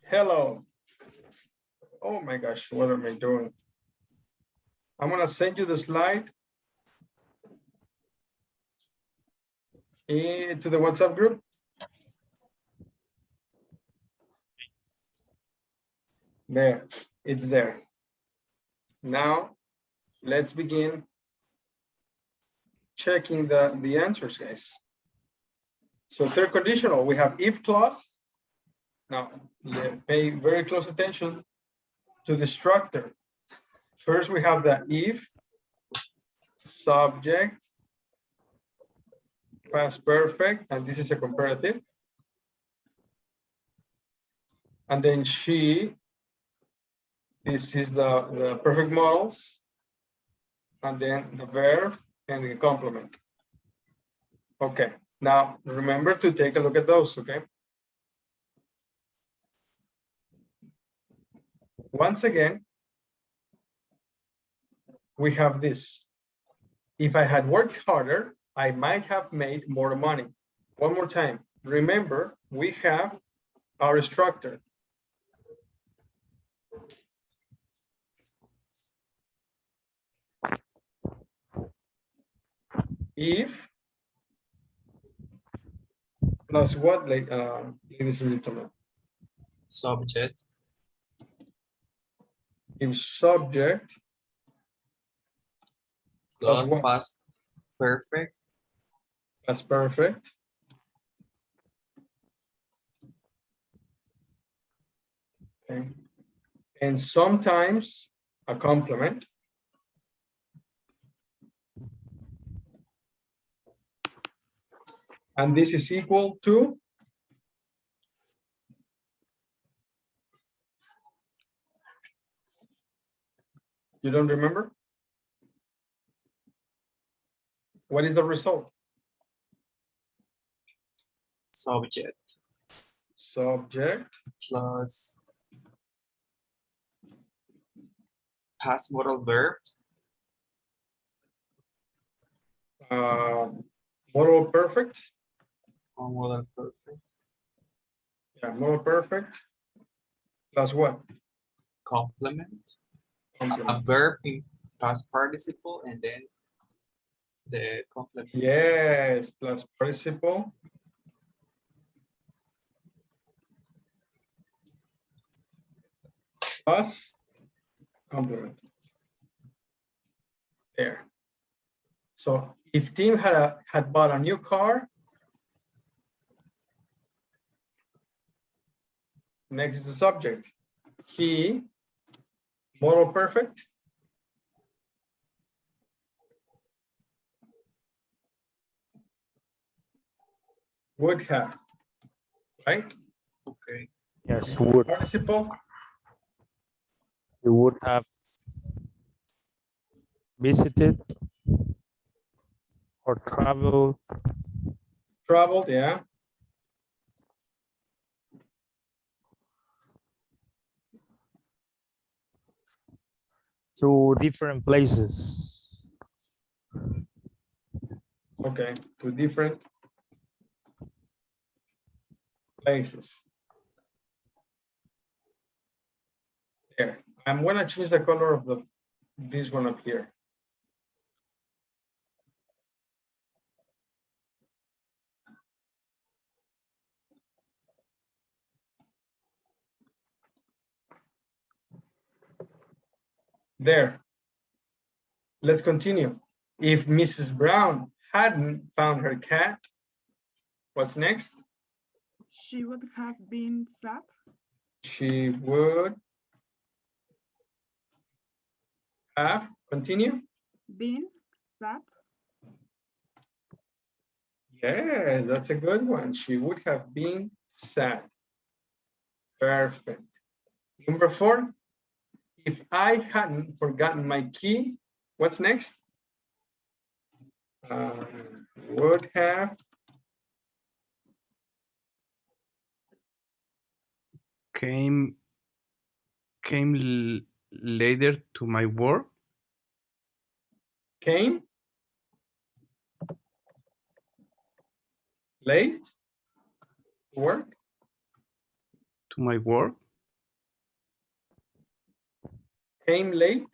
Hello. Oh my gosh, what am I doing? I'm gonna send you the slide to the WhatsApp group. There, it's there. Now, let's begin checking the answers, guys. So third conditional, we have if clause. Now, pay very close attention to the structure. First, we have the if, subject, past perfect, and this is a comparative. And then she, this is the perfect modals, and then the verb and the complement. Okay, now remember to take a look at those, okay? Once again, we have this. If I had worked harder, I might have made more money. One more time, remember, we have our structure. If plus what, ladies and gentlemen? Subject. If subject plus what? Past perfect. Past perfect. Okay. And sometimes a complement. And this is equal to you don't remember? What is the result? Subject. Subject Plus past modal verbs. Modal perfect. Or modal perfect. Yeah, modal perfect. Plus what? Complement. A Complement. verb in past participle and then the complement. Yes, plus participle. Plus complement. There. So if Tim had bought a new car, next is the subject. He, modal perfect. Would have, right? Okay. Yes, would. Participle. You would have visited or traveled Traveled, yeah. to different places. Okay, to different places. There. I'm gonna choose the color of this one up here. There. Let's continue. If Mrs. Brown hadn't found her cat, what's next? She would have been sad. She would have, continue. Been sad. Yeah, that's a good one. She would have been sad. Perfect. Number 4, if I hadn't forgotten my key, what's next? Would have came later to my work. came late to work. To my work. Came late?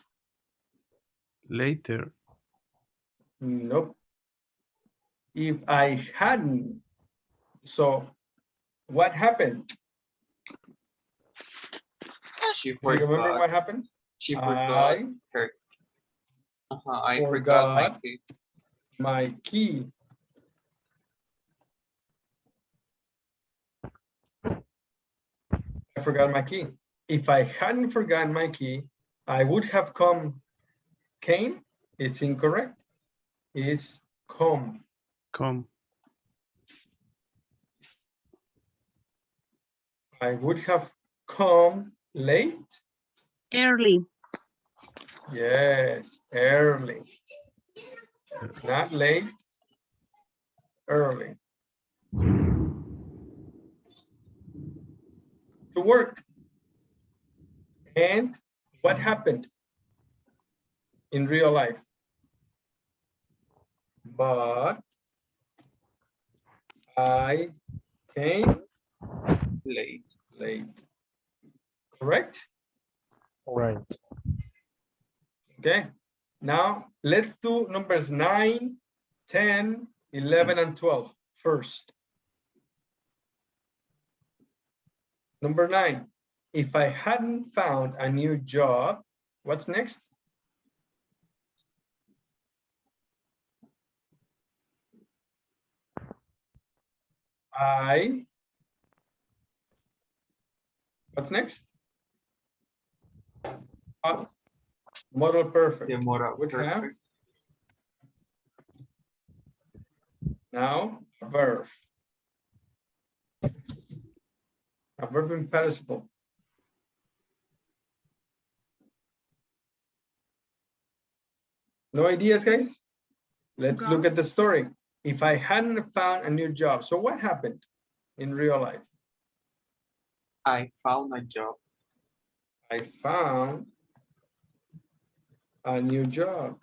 Later. Nope. If I hadn't, so what happened? She Do you remember forgot. what happened? She forgot I her. I forgot my forgot key. my key. I forgot my key. If I hadn't forgotten my key, I would have came. It's incorrect. It's come. Come. I would have come late. Early. Yes, early. Not late, early. To work. And what happened in real life? But I came Late. late. Correct? Right. Okay. Now let's do numbers 9, 10, 11, and 12 first. Number 9, if I hadn't found a new job, what's next? What's next? Model perfect. The moral Would have perfect. now a verb. A verb in participle. No ideas, guys? Let's look at the story. If I hadn't found a new job, so what happened in real life? I found a job. I found a new job.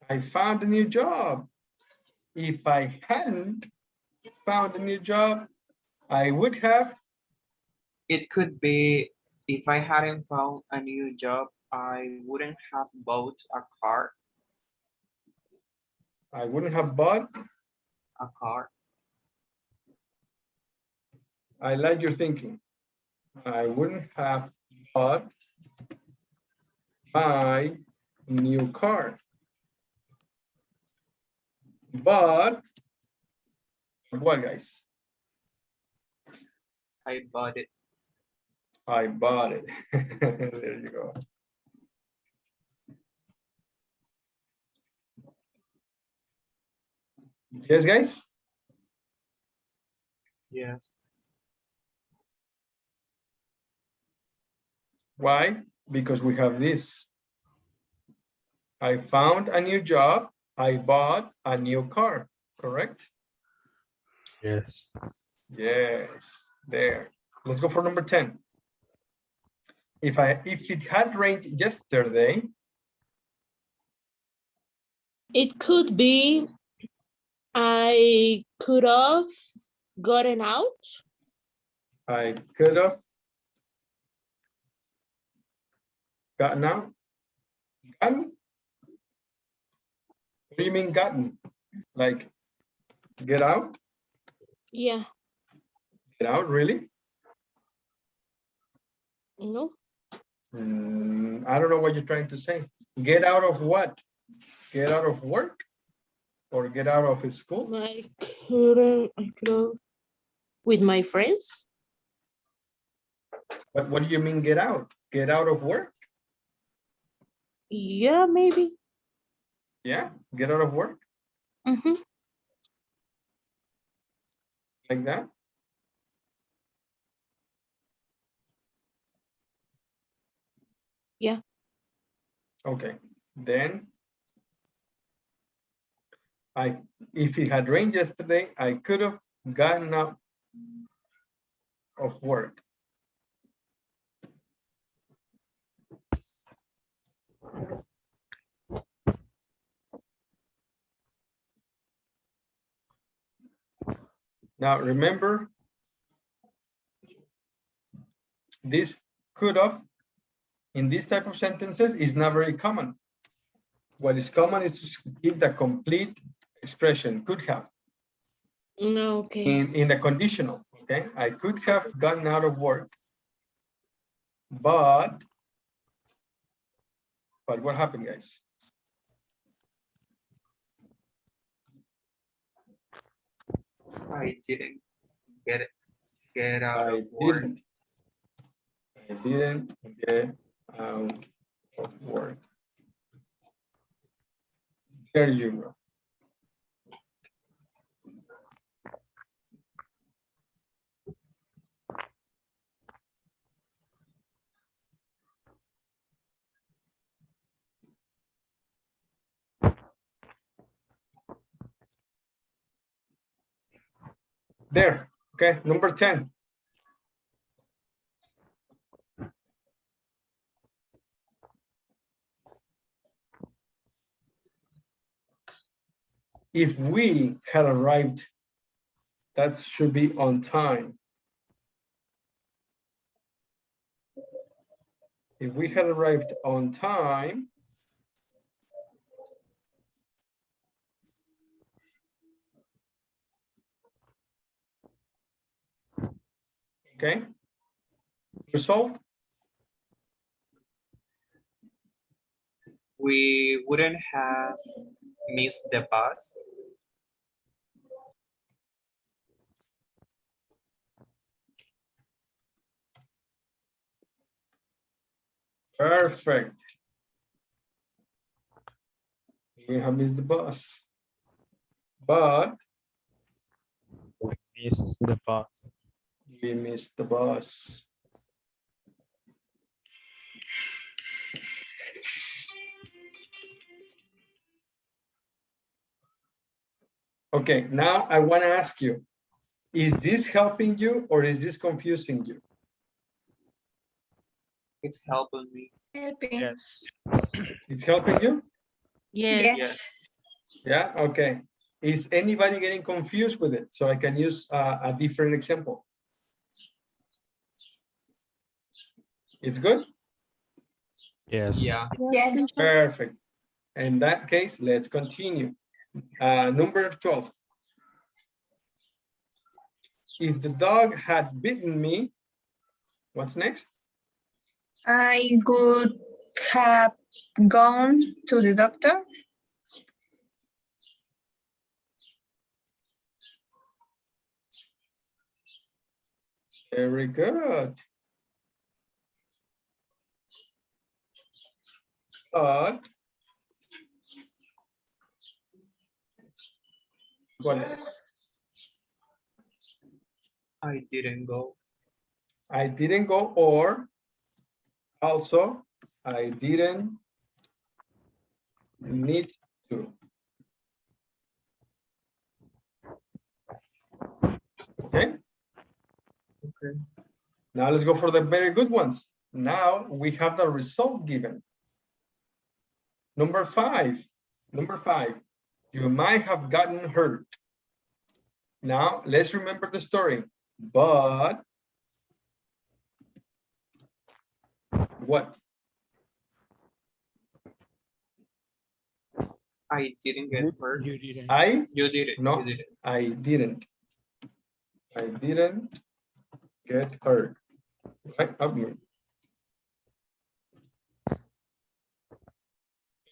I found a new job. If I hadn't found a new job, I would have. It could be if I hadn't found a new job, I wouldn't have bought a car. I wouldn't have bought. A car. I like your thinking. I wouldn't have bought my new car. But what, guys? I bought it. I bought it. There you go. Yes, guys? Yes. Why? Because we have this. I found a new job. I bought a new car, correct? Yes. Yes, there. Let's go for number 10. If it had rained yesterday, It could be I could have gotten out. I could have gotten out. Gotten? What do you mean gotten? Like get out? Yeah. Get out, really? No. I don't know what you're trying to say. Get out of what? Get out of work? Or get out of school? I could have with my friends. But what do you mean get out? Get out of work? Yeah, maybe. Yeah, get out of work Mm-hmm. like that. Yeah. Okay, then if it had rained yesterday, I could have gotten out of work. Now remember, this could have in this type of sentences is not very common. What is common is to give the complete expression, could have. No, okay. In the conditional, okay? I could have gotten out of work, but what happened, guys? I didn't get out I of work. didn't get out of work. There you go. There, okay, number 10. If we had arrived, that should be on time. If we had arrived on time, okay, result, We wouldn't have missed the bus. perfect. We have missed the bus, but Miss the bus. we missed the bus. Okay, now I want to ask you, is this helping you or is this confusing you? It's helping me. Helping. Yes. It's helping you? Yes. Yes. Yeah, okay. Is anybody getting confused with it? So I can use a different example. It's good? Yes. Yeah. Yes. Perfect. In that case, let's continue. Number 12. If the dog had bitten me, what's next? I would have gone to the doctor. Very good. But what else? I didn't go. I didn't go, or also I didn't need to. Okay. Okay. Now let's go for the very good ones. Now we have the result given. Number 5. Number 5. You might have gotten hurt. Now let's remember the story. But what? I didn't get hurt. You didn't. You did it. No, You did it. I didn't. I didn't get hurt. Right? Up me.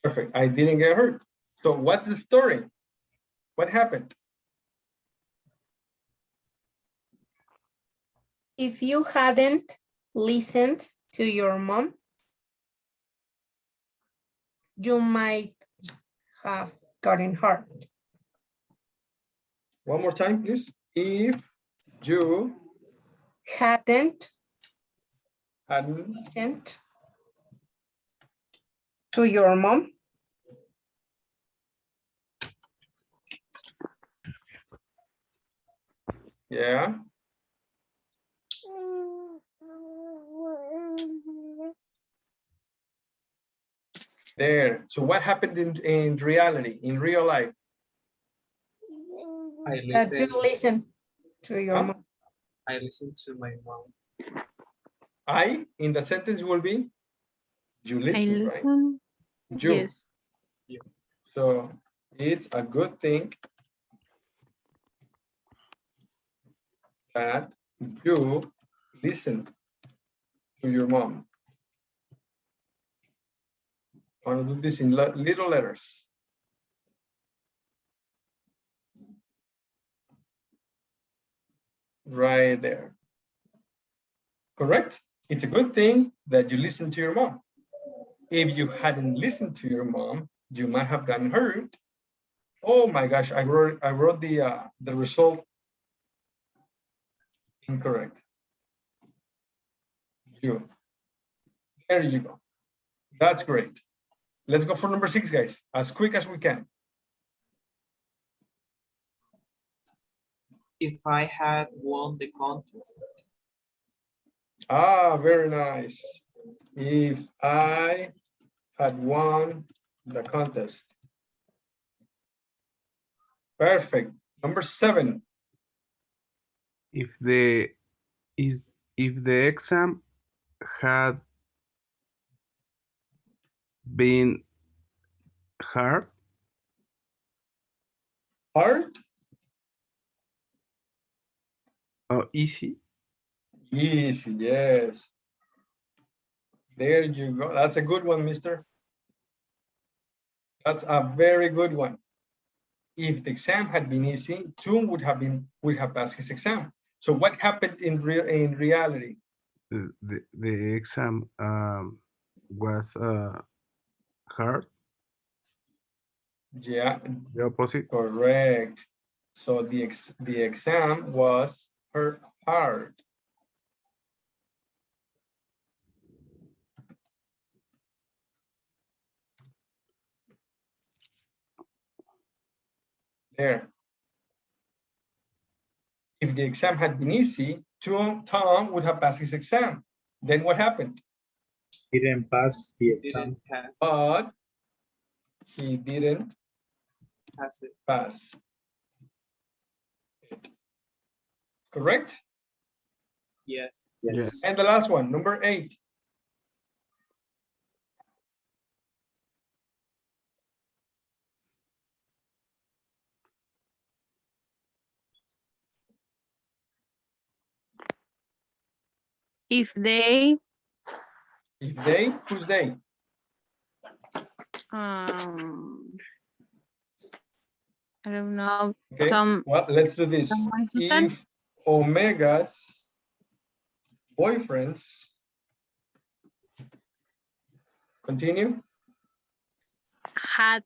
Perfect. I didn't get hurt. So what's the story? What happened? If you hadn't listened to your mom, you might have gotten hurt. One more time, please. If you Hadn't hadn't listened to your mom, yeah. There. So what happened in reality, in real life? I that you listened. listen. To your Huh? mom. I listen to my mom. I in the sentence will be you I listen, right? listen. You. Yes. So it's a good thing that you listen to your mom. I want to do this in little letters. Right there. Correct? It's a good thing that you listen to your mom. If you hadn't listened to your mom, you might have gotten hurt. Oh my gosh, I wrote the result incorrect. You. There you go. That's great. Let's go for number 6, guys, as quick as we can. If I had won the contest. Ah, very nice. If I had won the contest. Perfect. Number 7. If the exam had been hard, Hard? or easy, Easy, yes. There you go. That's a good one, mister. That's a very good one. If the exam had been easy, Toon would have passed his exam. So what happened in reality? the exam was hard. Yeah, The opposite. correct. So the exam was hard. There. If the exam had been easy, Tom would have passed his exam. Then what happened? Didn't pass the exam. Didn't pass. But he didn't Pass it. pass. Correct? Yes. Yes. And the last one, number 8. If they If they, who's they? um I don't know, Okay, Tom well, let's do this. someone Susan If Omega's boyfriends, continue. had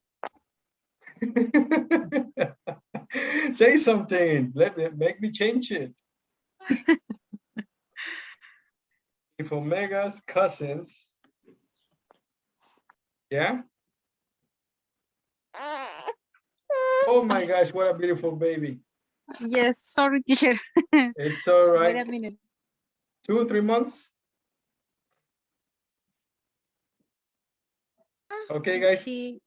Say something. Make me change it. If Omega's cousins, yeah. Oh my gosh, what a beautiful baby. yes, sorry teacher. It's all Wait a right. minute. 2 or 3 months. Okay, guys. She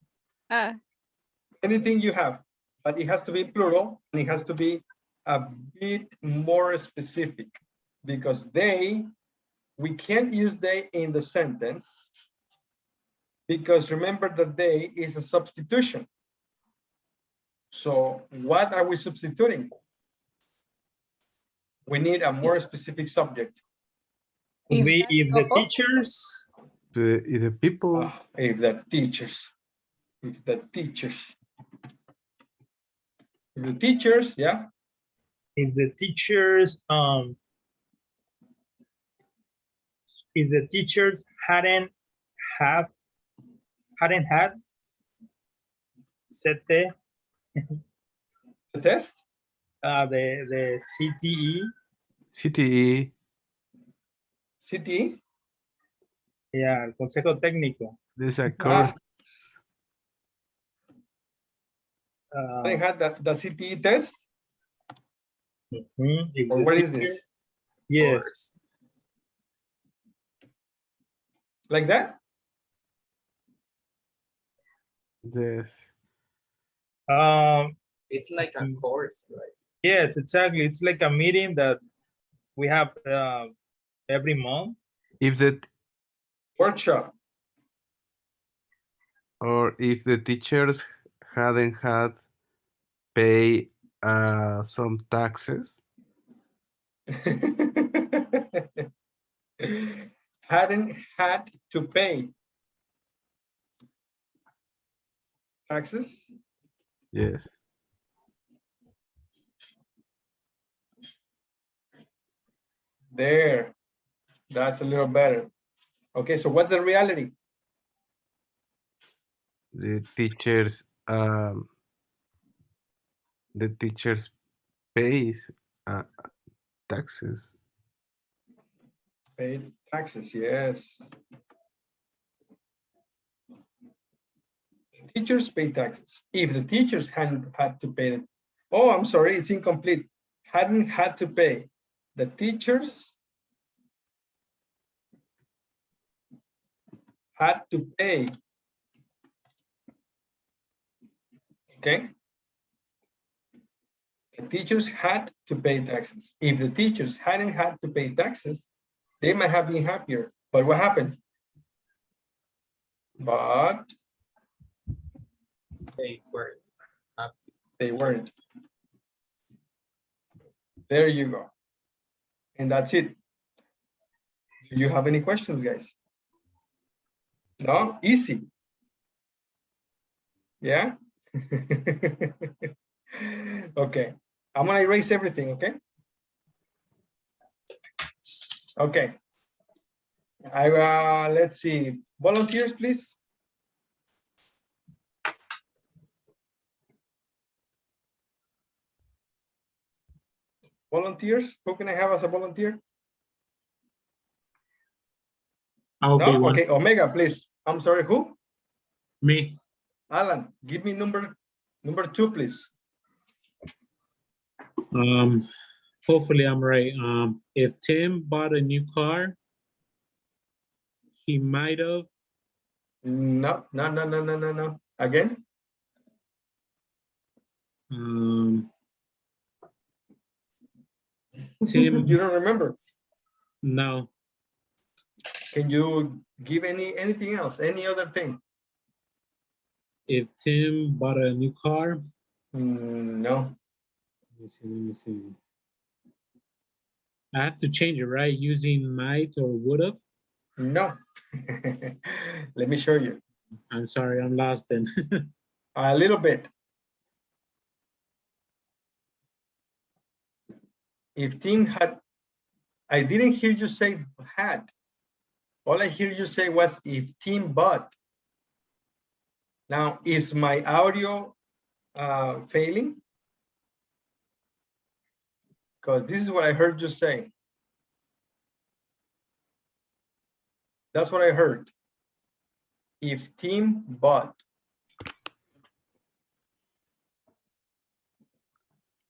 Anything you have, but it has to be plural and it has to be a bit more specific because we can't use they in the sentence because remember that they is a substitution. So what are we substituting? We need a more specific subject. Could be if the teachers. The people. If the teachers, yeah. If the teachers hadn't had set The test. the CTE. CTE. yeah, el consejo técnico. There's a course. They had the CTE test. If Or the what is teacher- this? Yes. Like that? Yes. It's like a course, right? Yes, exactly. It's like a meeting that we have every month. If the Workshop. or if the teachers hadn't had pay some taxes. Hadn't had to pay taxes. Yes. There. That's a little better. Okay, so what's the reality? The teachers pays taxes. Paid taxes, yes. Teachers pay taxes. If the teachers hadn't had to pay them. Oh, I'm sorry, it's incomplete. Hadn't had to pay. The teachers had to pay. Okay. The teachers had to pay taxes. If the teachers hadn't had to pay taxes, they might have been happier. But what happened? But They were. they weren't. There you go. And that's it. Do you have any questions, guys? No? Easy. Yeah? Okay. I'm gonna erase everything, okay? Okay. Let's see. Volunteers, please. Volunteers? Who can I have as a volunteer? I'll be No? one. Okay, Omega, please. I'm sorry, who? Me. Alan, give me number 2, please. Hopefully I'm right. If Tim bought a new car, he might have. No. Again? Tim, You don't remember? no. Can you give anything else? Any other thing? If Tim bought a new car, No. let me see. I have to change it, right? Using might or would have. No. Let me show you. I'm sorry, I'm lost then. A little bit. If Tim had, I didn't hear you say had. All I hear you say was if Tim bought. Now, is my audio failing? Because this is what I heard you say. That's what I heard. If Tim bought.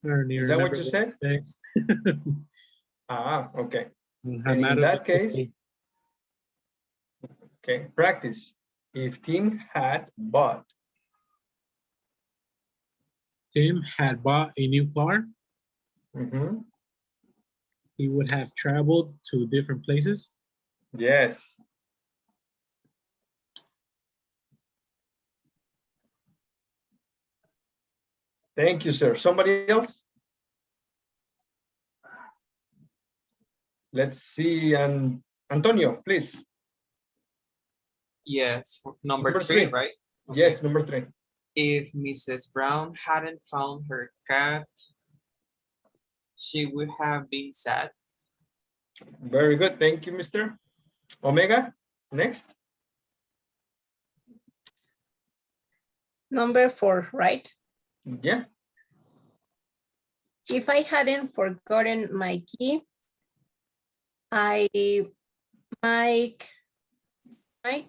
Is that what you said? Okay. And in that case, okay, practice. If Tim had bought. Tim had bought a new car. Mm-hmm. He would have traveled to different places. Yes. Thank you, sir. Somebody else? Let's see. And Antonio, please. Yes, number three, right? Okay. Yes, number 3. If Mrs. Brown hadn't found her cat, she would have been sad. Very good. Thank you, Mr. Omega. Next. Number 4, right? Yeah. If I hadn't forgotten my key, I might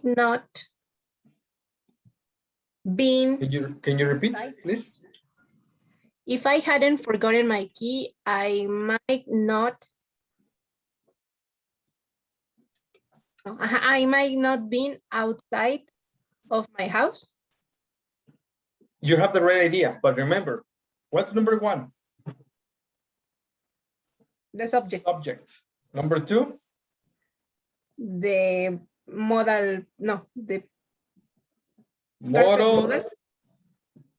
not been. Can you repeat, outside. please? If I hadn't forgotten my key, I might not been outside of my house. You have the right idea, but remember, what's number 1? The subject. Subject. Number 2. The modal, no, the Model. modal.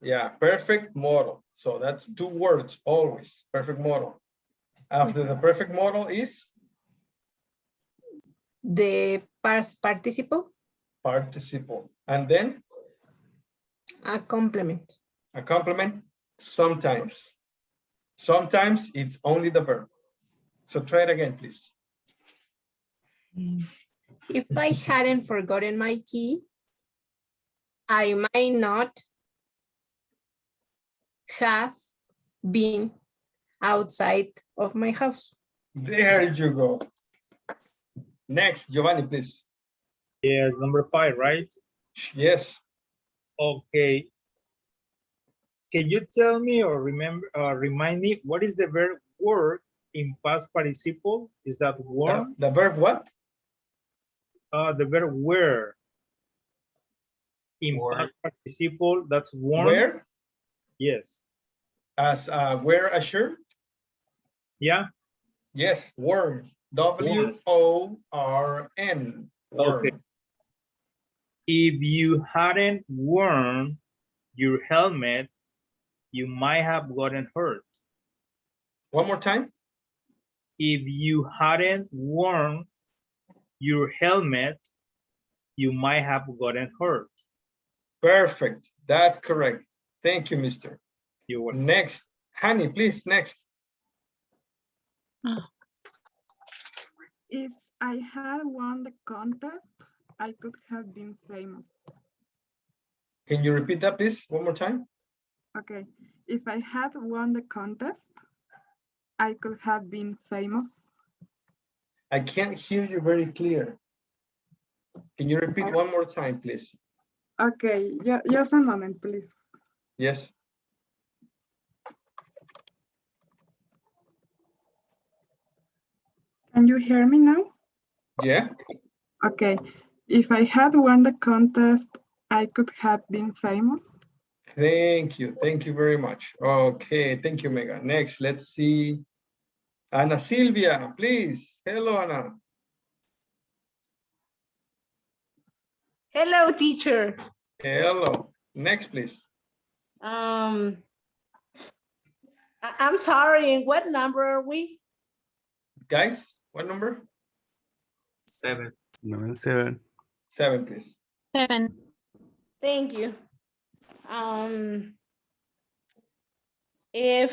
Yeah, perfect model. So that's 2 words always. Perfect model. After the perfect model is The past participle. participle. And then A complement. a complement sometimes. Sometimes it's only the verb. So try it again, please. If I hadn't forgotten my key, I might not have been outside of my house. There you go. Next, Giovanni, please. Yes, number 5, right? Yes. Okay. Can you tell me or remind me what is the verb work in past participle? Is that worn? The verb what? The verb wear in Worn. past participle, that's worn. Where? Yes. As wear a shirt? Yeah. Yes, worn. W-O-R-N. Worn. Okay. If you hadn't worn your helmet, you might have gotten hurt. One more time. If you hadn't worn your helmet, you might have gotten hurt. Perfect. That's correct. Thank you, mister. You're welcome. Next. Honey, please, next. If I had won the contest, I could have been famous. Can you repeat that, please, one more time? Okay. If I had won the contest, I could have been famous. I can't hear you very clear. Can you repeat one more time, please? Okay, just a moment, please. Yes. Can you hear me now? Yeah. Okay. If I had won the contest, I could have been famous. Thank you. Thank you very much. Okay. Thank you, Mega. Next, let's see. Ana Silvia, please. Hello, Ana. Hello, teacher. Hello. Next, please. I'm sorry. What number are we? Guys, what number? 7. Number 7. 7, please. 7. Thank you. If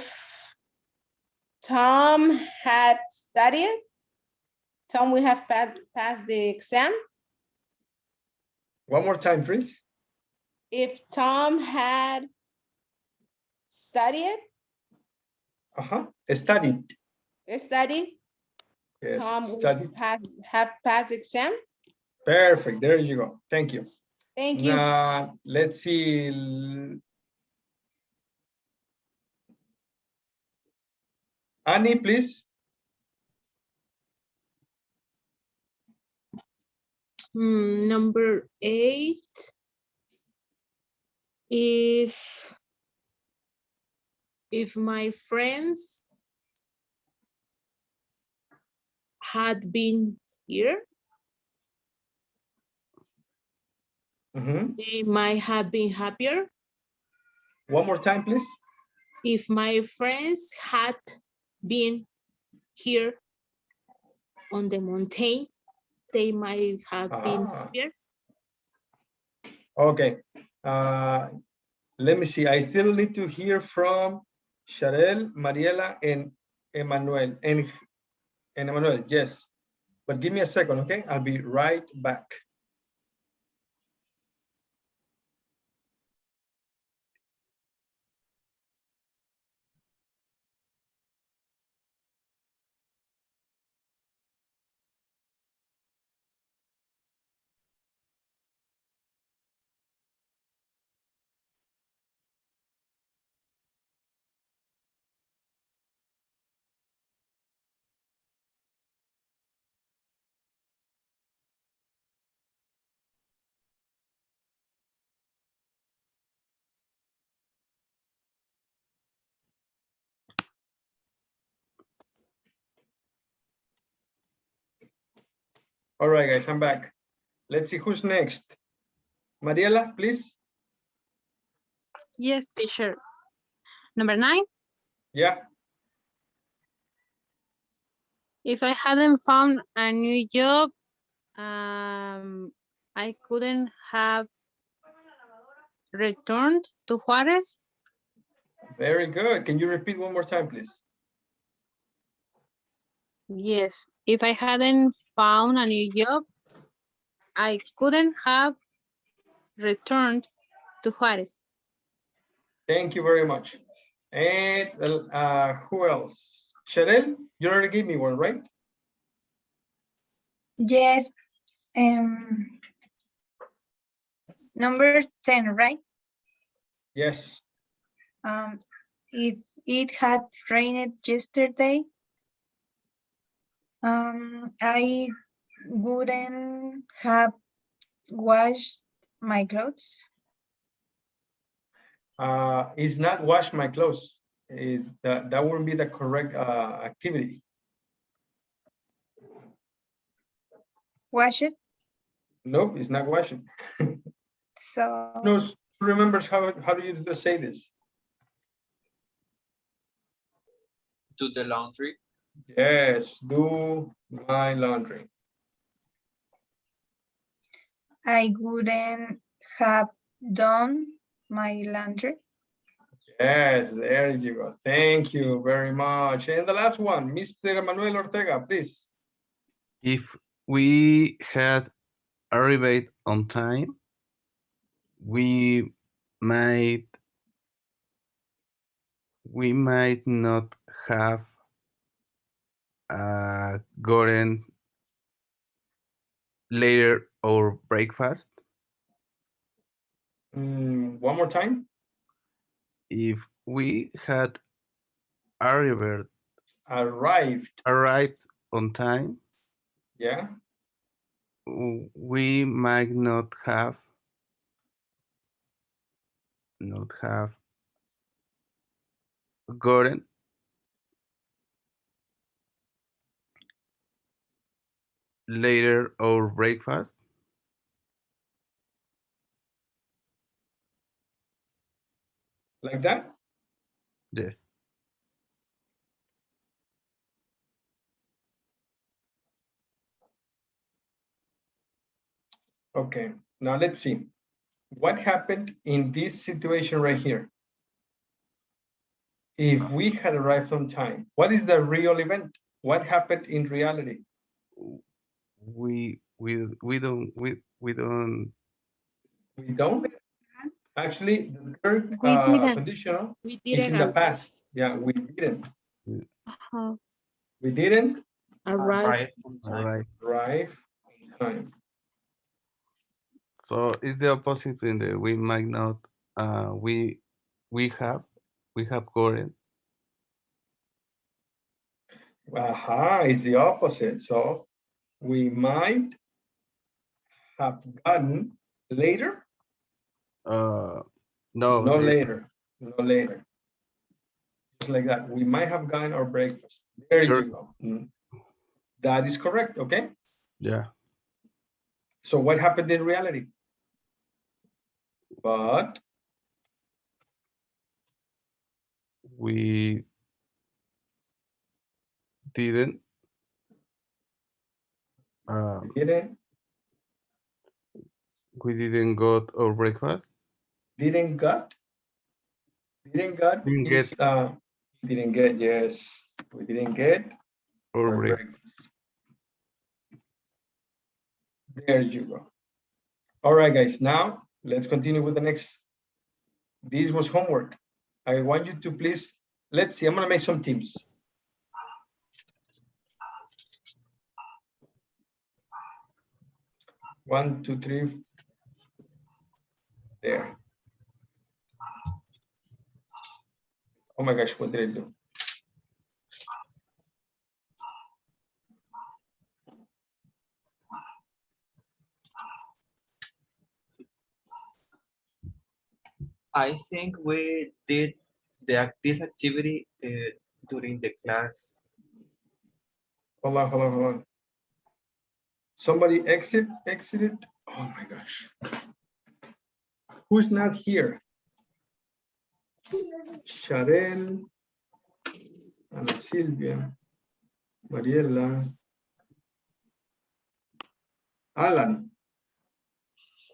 Tom had studied, Tom would have passed the exam. One more time, please. If Tom had studied, Studied. Yes, Tom studied. would have passed the exam. Perfect. There you go. Thank you. Thank you. Now, let's see. Annie, please. Number 8. If my friends had been here, they might have been happier. One more time, please. If my friends had been here on the mountain, they might have been happier. Okay. Let me see. I still need to hear from Sharel, Mariela, and Emmanuel. And Emmanuel, yes. But give me a second, okay? I'll be right back. All right, guys, I'm back. Let's see who's next. Mariela, please. Yes, teacher. Number 9. Yeah. If I hadn't found a new job, I couldn't have returned to Juarez. Very good. Can you repeat one more time, please? Yes, if I hadn't found a new job, I couldn't have returned to Juarez. Thank you very much. And who else? Cheryl, you already gave me one, right? Yes. Number 10, right? Yes. If it had rained yesterday, I wouldn't have washed my clothes. It's not wash my clothes. That wouldn't be the correct activity. Wash it. Nope, it's not washing. So No, remembers how do you say this? Do the laundry. Yes, do my laundry. I wouldn't have done my laundry. Yes, there you go. Thank you very much. And the last one, Mr. Manuel Ortega, please. If we had arrived on time, we might not have gotten later our breakfast. One more time. If we had arrived on time, yeah, we might not have gotten later our breakfast. Like that? Yes. Okay, now let's see. What happened in this situation right here? If we had arrived on time, what is the real event? What happened in reality? We don't Actually, the third We didn't. conditional We is didn't in the past. Yeah, we didn't. We didn't arrive. arrive on time. So it's the opposite in the we might not we have gotten. Aha, it's the opposite. So we might have gotten later. No, later. No later. Just like that. We might have gotten our breakfast. There you go. That is correct. Okay. Yeah. So what happened in reality? But we didn't. We didn't got our breakfast. Didn't get. Didn't get. Yes, we didn't get our breakfast. There you go. All right, guys. Now let's continue with the next. This was homework. I want you to please. Let's see. I'm gonna make some teams. One, two, three. There. Oh my gosh, what did I do? I think we did this activity during the class. Hold on. Somebody exited. Oh my gosh. Who's not here? Sharel, Ana Silvia, Mariela, Alan.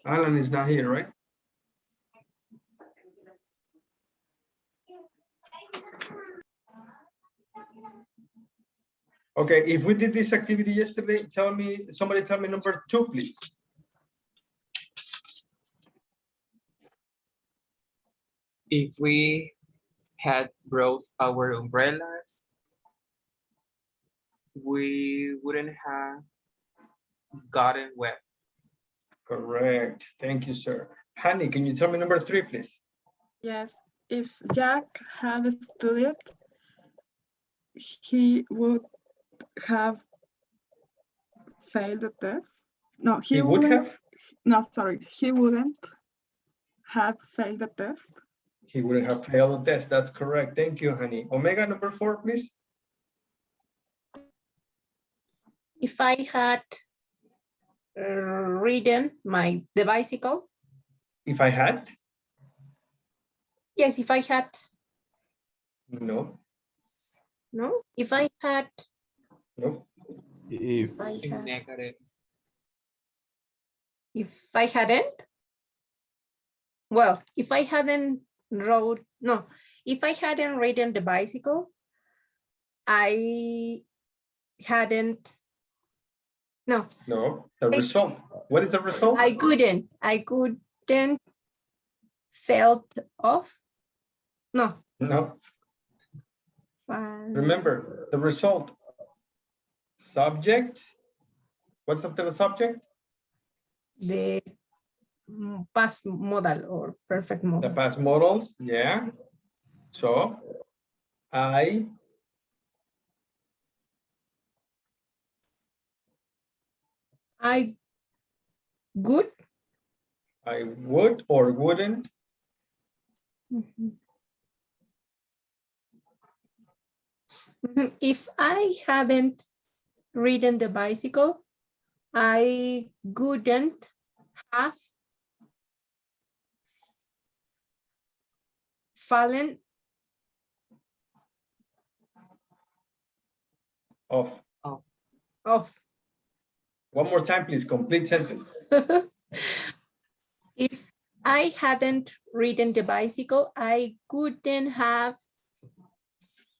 Alan is not here, right? Okay, if we did this activity yesterday, somebody tell me number 2, please. If we had brought our umbrellas, we wouldn't have gotten wet. Correct. Thank you, sir. Honey, can you tell me number 3, please? Yes, if Jack had studied, he would have failed the test. No, He would wouldn't. have? No, sorry, he wouldn't have failed the test. He wouldn't have failed the test. That's correct. Thank you, honey. Omega number 4, please. If I had ridden the bicycle, If I had? yes, if I had, No. no, if I had, No. If I had, Negative. if I hadn't, well, if I hadn't if I hadn't ridden the bicycle, I hadn't, no, No. The result. What is the result? I couldn't felt off. No. No. Remember the result. Subject. What's after the subject? The past modal or perfect The modal. past modals. Yeah. So I Good. I would or wouldn't. If I hadn't ridden the bicycle, I wouldn't have fallen Off. off. One more time, please. Complete sentence. If I hadn't ridden the bicycle, I couldn't have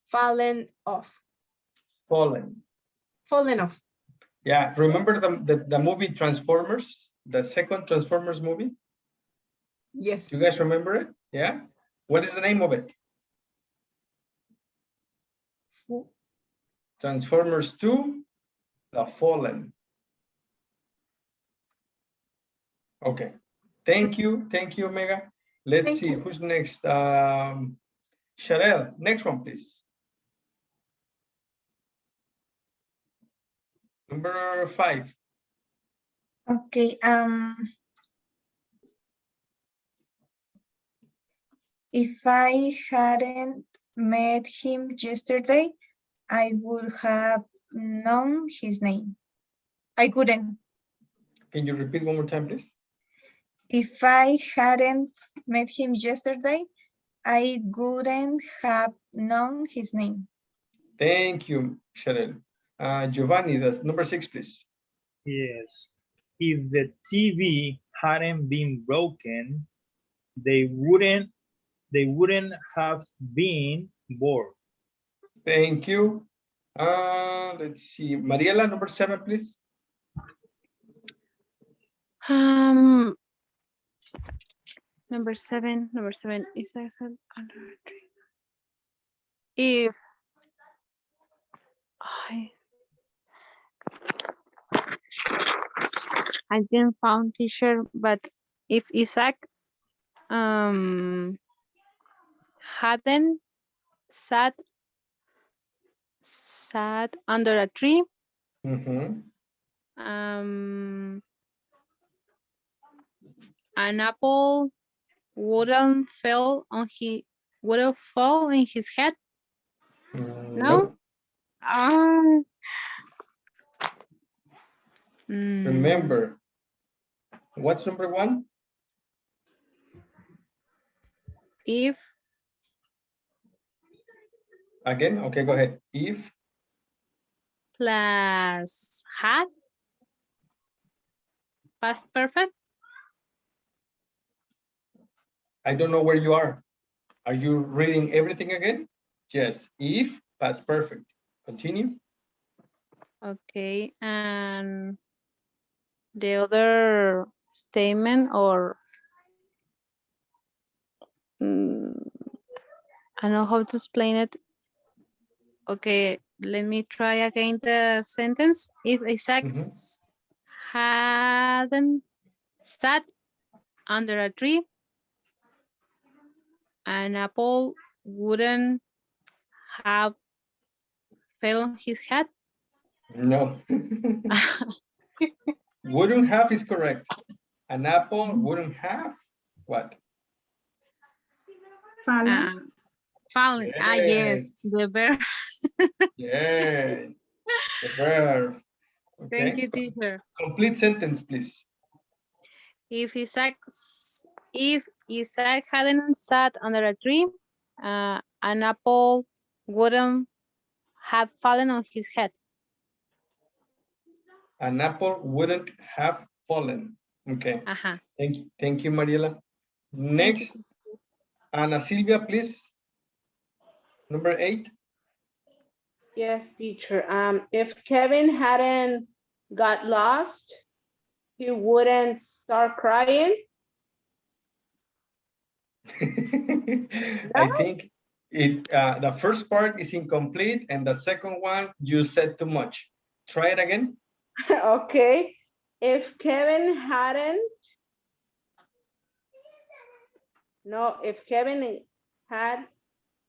fallen off. Fallen. Fallen off. Yeah. Remember the movie Transformers? The second Transformers movie? Yes. You guys remember it? Yeah. What is the name of it? Transformers 2, The Fallen. Okay. Thank you. Thank you, Omega. Let's Thank see you. who's next. Sharel, next one, please. Number 5. Okay. If I hadn't met him yesterday, I would have known his name. I couldn't. Can you repeat one more time, please? If I hadn't met him yesterday, I wouldn't have known his name. Thank you, Sharel. Giovanni, that's number 6, please. Yes. If the TV hadn't been broken, they wouldn't have been bored. Thank you. Let's see. Mariela, number 7, please. Number seven is under a tree. If I didn't found teacher, but if Isaac hadn't sat under a tree, an apple wouldn't fall in his head. No. Nope. Remember. What's number one? If Again, okay, go ahead. If, plus had, past perfect. I don't know where you are. Are you reading everything again? Yes, if, past perfect. Continue. Okay, and the other statement or I don't know how to explain it. Okay, let me try again the sentence. If Isaac hadn't sat under a tree, an apple wouldn't have fell on his head. No. Wouldn't have is correct. An apple wouldn't have what? Fallen. Fallen. Ah, yes, the verb. Yeah, the verb. Thank Okay. you, teacher. Complete sentence, please. If Isaac hadn't sat under a tree, an apple wouldn't have fallen on his head. An apple wouldn't have fallen. Okay. Thank you, Mariela. Next, Ana Silvia, please. Number 8. Yes, teacher. If Kevin hadn't got lost, he wouldn't start crying. I think the first part is incomplete and the second one you said too much. Try it again. Okay. If Kevin had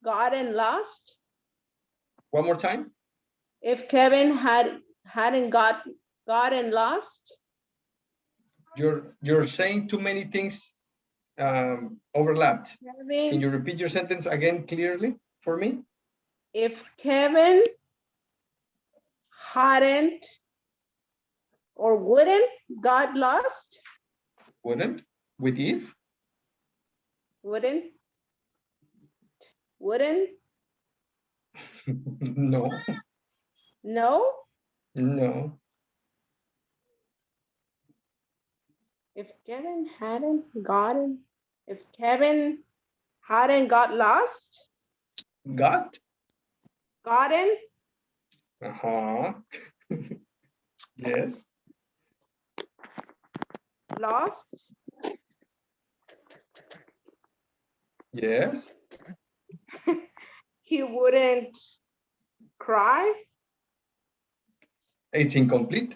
gotten lost. One more time. If Kevin hadn't gotten lost. You're saying too many things overlapped. Kevin, can you repeat your sentence again clearly for me? If Kevin hadn't or wouldn't got lost. Wouldn't? With if? Wouldn't? No. No? No. If Kevin hadn't got lost. Got? Gotten? Uh-huh. Yes. Lost? Yes. He wouldn't cry? It's incomplete.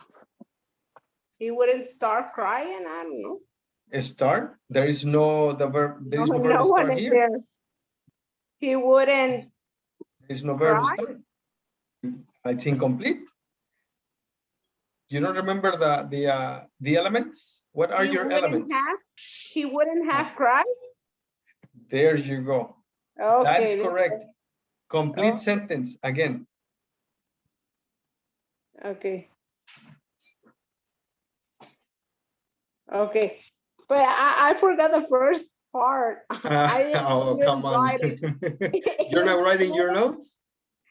He wouldn't start crying? I don't know. Start? There is no verb No start one here. there. He wouldn't. There is no verb cry? start. It's incomplete. You don't remember the elements? What are your elements? He wouldn't have cried? There you go. Okay. That's correct. Complete sentence again. Okay. Okay. But I forgot the first part. Oh, come on. You're not writing your notes?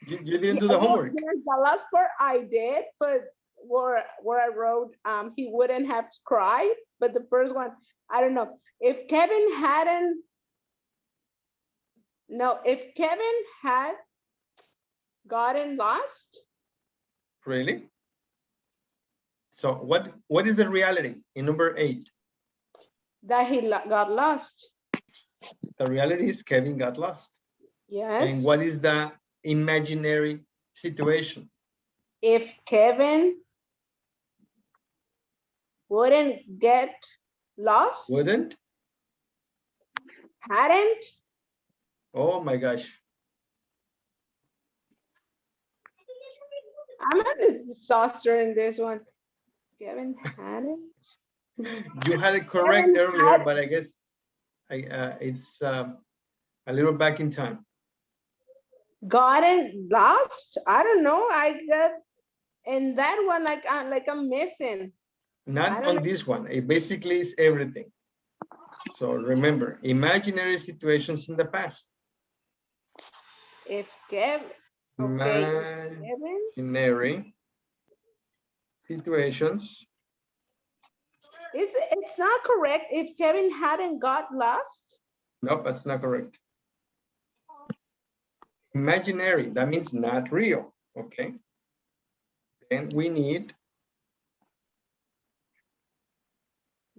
You didn't do the homework? The last part I did, but where I wrote, he wouldn't have cried. But the first one, I don't know. If Kevin had gotten lost. Really? So what is the reality in number 8? That he got lost. The reality is Kevin got lost. Yes. And what is the imaginary situation? If Kevin wouldn't get lost. Wouldn't? Hadn't. Oh my gosh. I'm a disaster in this one. Kevin hadn't. You had it correct earlier, but I guess it's a little back in time. Gotten lost? I don't know. I got in that one like I'm missing. Not don't on know. this one. It basically is everything. So remember, imaginary situations in the past. If Kevin, okay, if Kevin, Imaginary situations. it's not correct if Kevin hadn't got lost. Nope, that's not correct. Imaginary, that means not real, okay? Then we need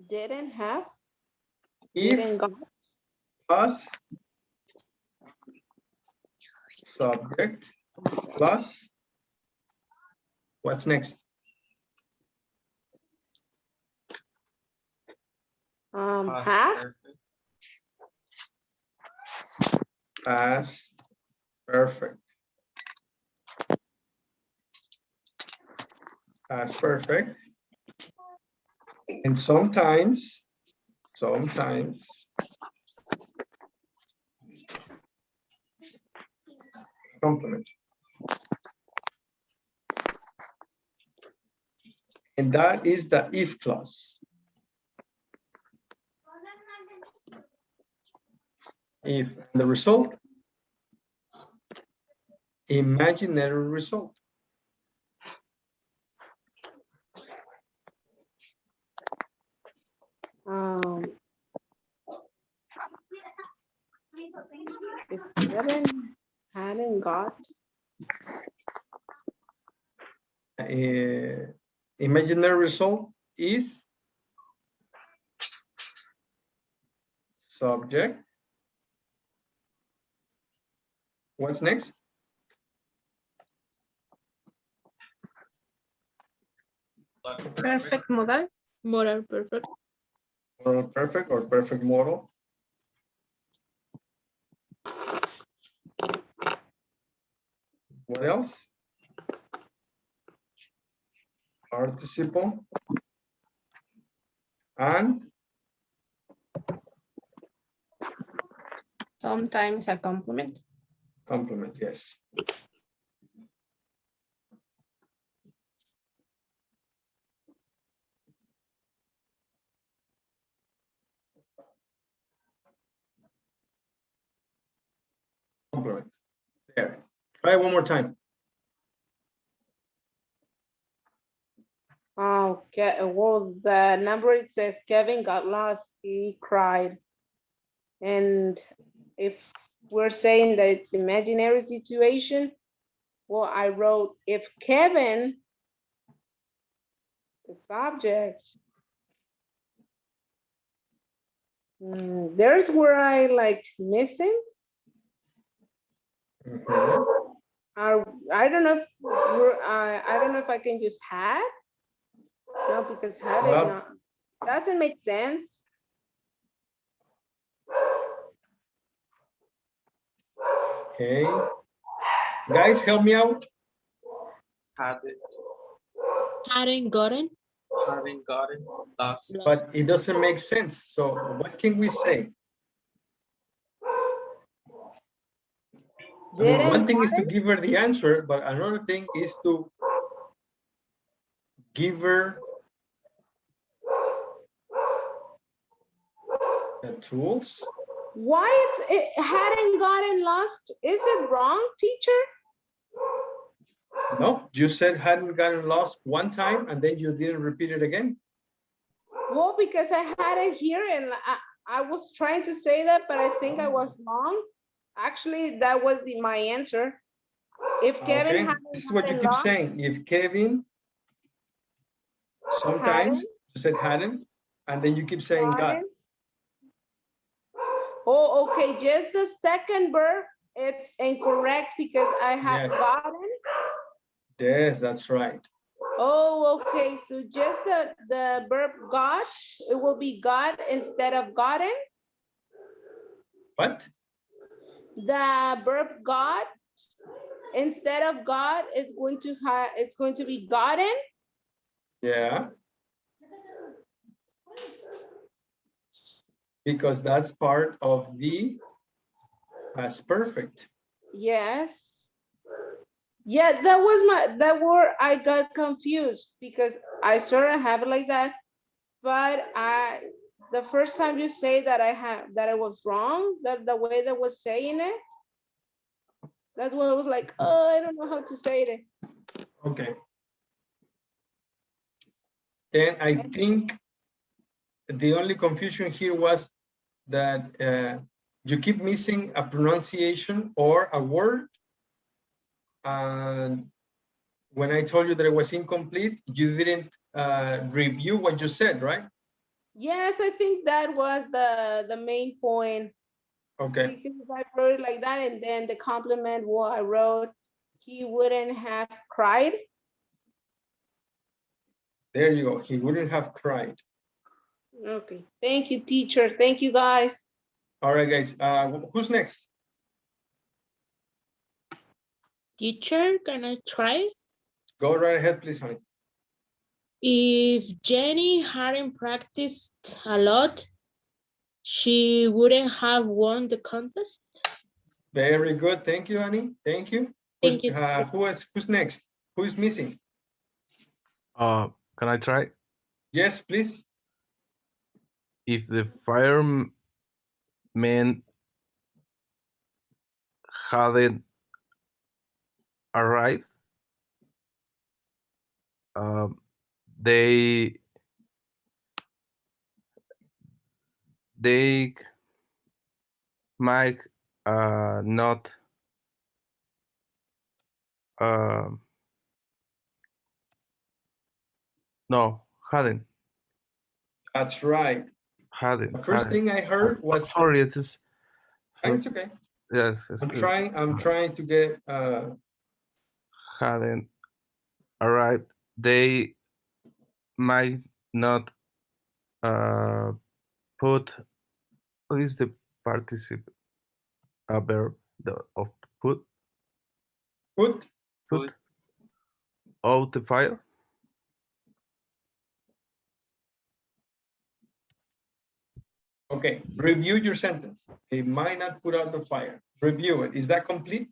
Didn't have, if didn't got. plus subject plus what's next? Past Have, perfect. Past perfect. Past perfect. And sometimes complement. And that is the if clause. If the result, imaginary result. if Kevin hadn't got, Imaginary result is subject. What's next? Perfect modal. Moral perfect. Moral perfect or perfect model. What else? Participle and Sometimes a complement. complement, yes. Complement. There. Try it one more time. okay, well, the number it says Kevin got lost, he cried. And if we're saying that it's imaginary situation, well, I wrote if Kevin, the subject, there's where I like missing. Mhm. I don't know if I don't know if I can use had. No, because had is Well- not, doesn't make sense. Okay. Guys, help me out. Had it, Hadn't gotten. hadn't gotten, lost. But it doesn't make sense. So what can we say? I mean, one thing is to give her the answer, but another thing is to give her the tools. Why it hadn't gotten lost? Is it wrong, teacher? No, you said hadn't gotten lost one time and then you didn't repeat it again. Well, because I had it here and I was trying to say that, but I think I was wrong. Actually, that was my answer. If Kevin Okay, hadn't this is what you gotten keep lost, saying. If Kevin, sometimes you said hadn't, and then you keep saying got. gotten. Oh, okay, just the second verb, it's incorrect because I had Yes. gotten. Yes, that's right. Oh, okay, so just the verb got, it will be got instead of gotten. What? The verb got, instead of got, it's going to be gotten. Yeah. Because that's part of the past perfect. Yes. Yeah, that word I got confused because I sort of have it like that, but the first time you say that I was wrong, that the way that was saying it, that's when I was like, oh, I don't know how to say it. Okay. Then I think the only confusion here was that you keep missing a pronunciation or a word. And when I told you that it was incomplete, you didn't review what you said, right? Yes, I think that was the main point. Okay. Because I wrote it like that, and then the compliment what I wrote, he wouldn't have cried. There you go. He wouldn't have cried. Okay, thank you, teacher. Thank you, guys. All right, guys. Who's next? Teacher, can I try? Go right ahead, please, honey. If Jenny hadn't practiced a lot, she wouldn't have won the contest. Very good. Thank you, honey. Thank you. Thank you. Who's next? Who is missing? Can I try? Yes, please. If the firemen hadn't arrived, they might not no hadn't That's right. hadn't The first thing I heard was sorry, it is it's okay. yes, I'm trying to get hadn't arrived, they might not put what is the participle verb of put out the fire. Okay, review your sentence. They might not put out the fire. Review it. Is that complete?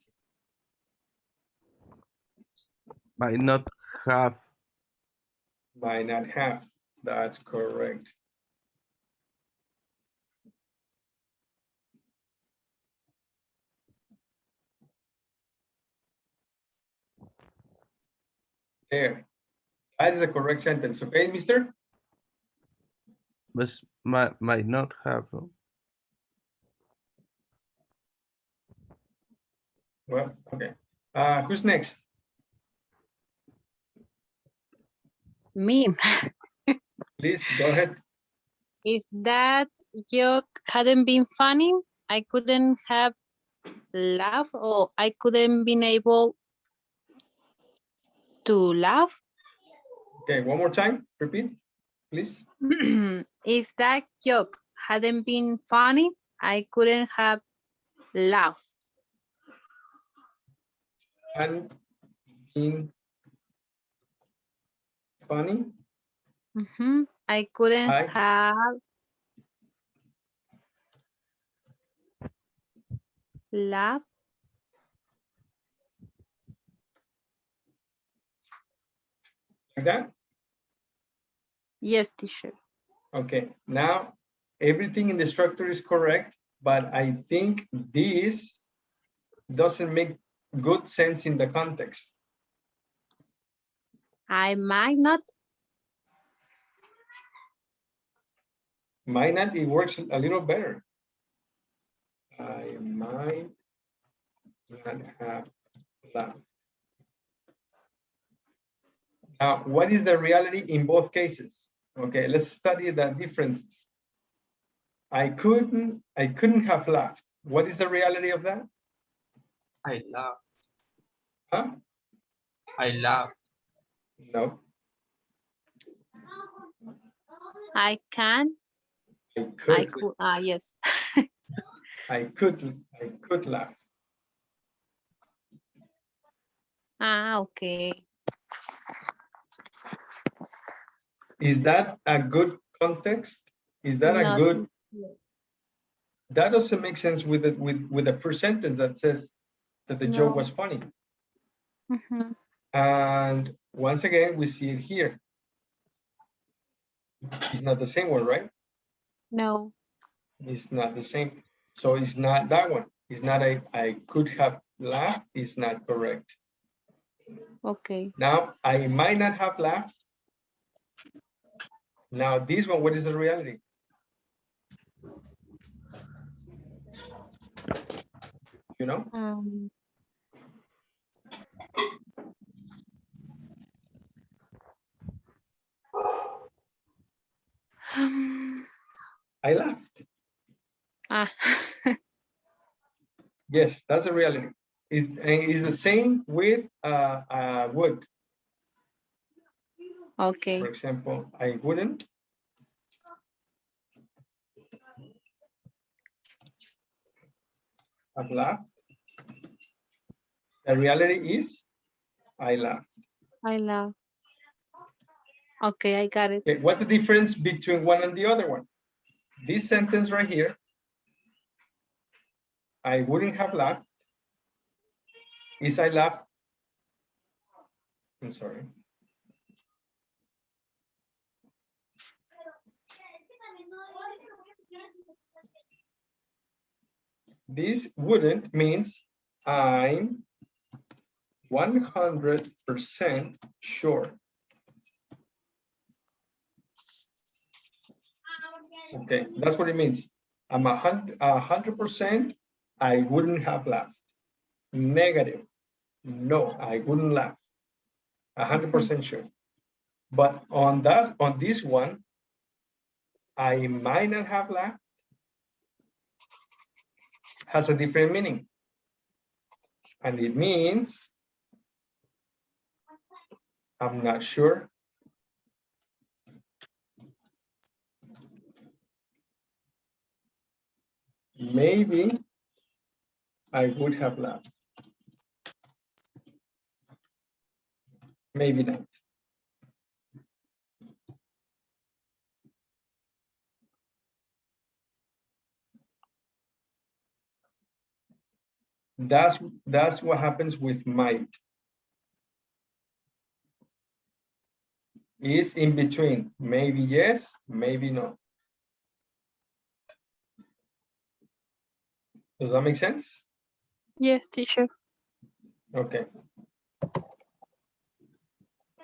Might not have. Might not have. That's correct. There. That is the correct sentence. Okay, mister? But might not have. Well, okay. Who's next? Me. Please go ahead. If that joke hadn't been funny, I couldn't have laughed, or I couldn't been able to laugh. Okay, one more time. Repeat, please. If that joke hadn't been funny, I couldn't have laughed. And in funny. I couldn't have laughed. Like that? Yes, teacher. Okay, now everything in the structure is correct, but I think this doesn't make good sense in the context. I might not. Might not, it works a little better. I might not have laughed. Now, what is the reality in both cases? Okay, let's study the differences. I couldn't have laughed. What is the reality of that? I laughed. Huh? I laughed. No. I can. I could. Yes. I could laugh. Okay. Is that a good context? Is that a good? That doesn't make sense with the first sentence that says that the joke was funny. Mhm. And once again, we see it here. It's not the same one, right? No. It's not the same. So it's not that one. It's not I could have laughed. It's not correct. Okay. Now, I might not have laughed. Now, this one, what is the reality? You know? I laughed. Ah. Yes, that's the reality. It's the same with would. Okay. For example, I wouldn't. Have laughed. The reality is, I laughed. I love. Okay, I got it. Okay, what's the difference between one and the other one? This sentence right here, I wouldn't have laughed. Is I laughed? I'm sorry. This wouldn't means I'm 100% sure. Okay, that's what it means. I'm 100%, I wouldn't have laughed. Negative, no, I wouldn't laugh. 100% sure. But on this one, I might not have laughed. Has a different meaning. And it means I'm not sure. Maybe I would have laughed. Maybe not. That's what happens with might. Is in between. Maybe yes, maybe no. Does that make sense? Yes, teacher. Okay.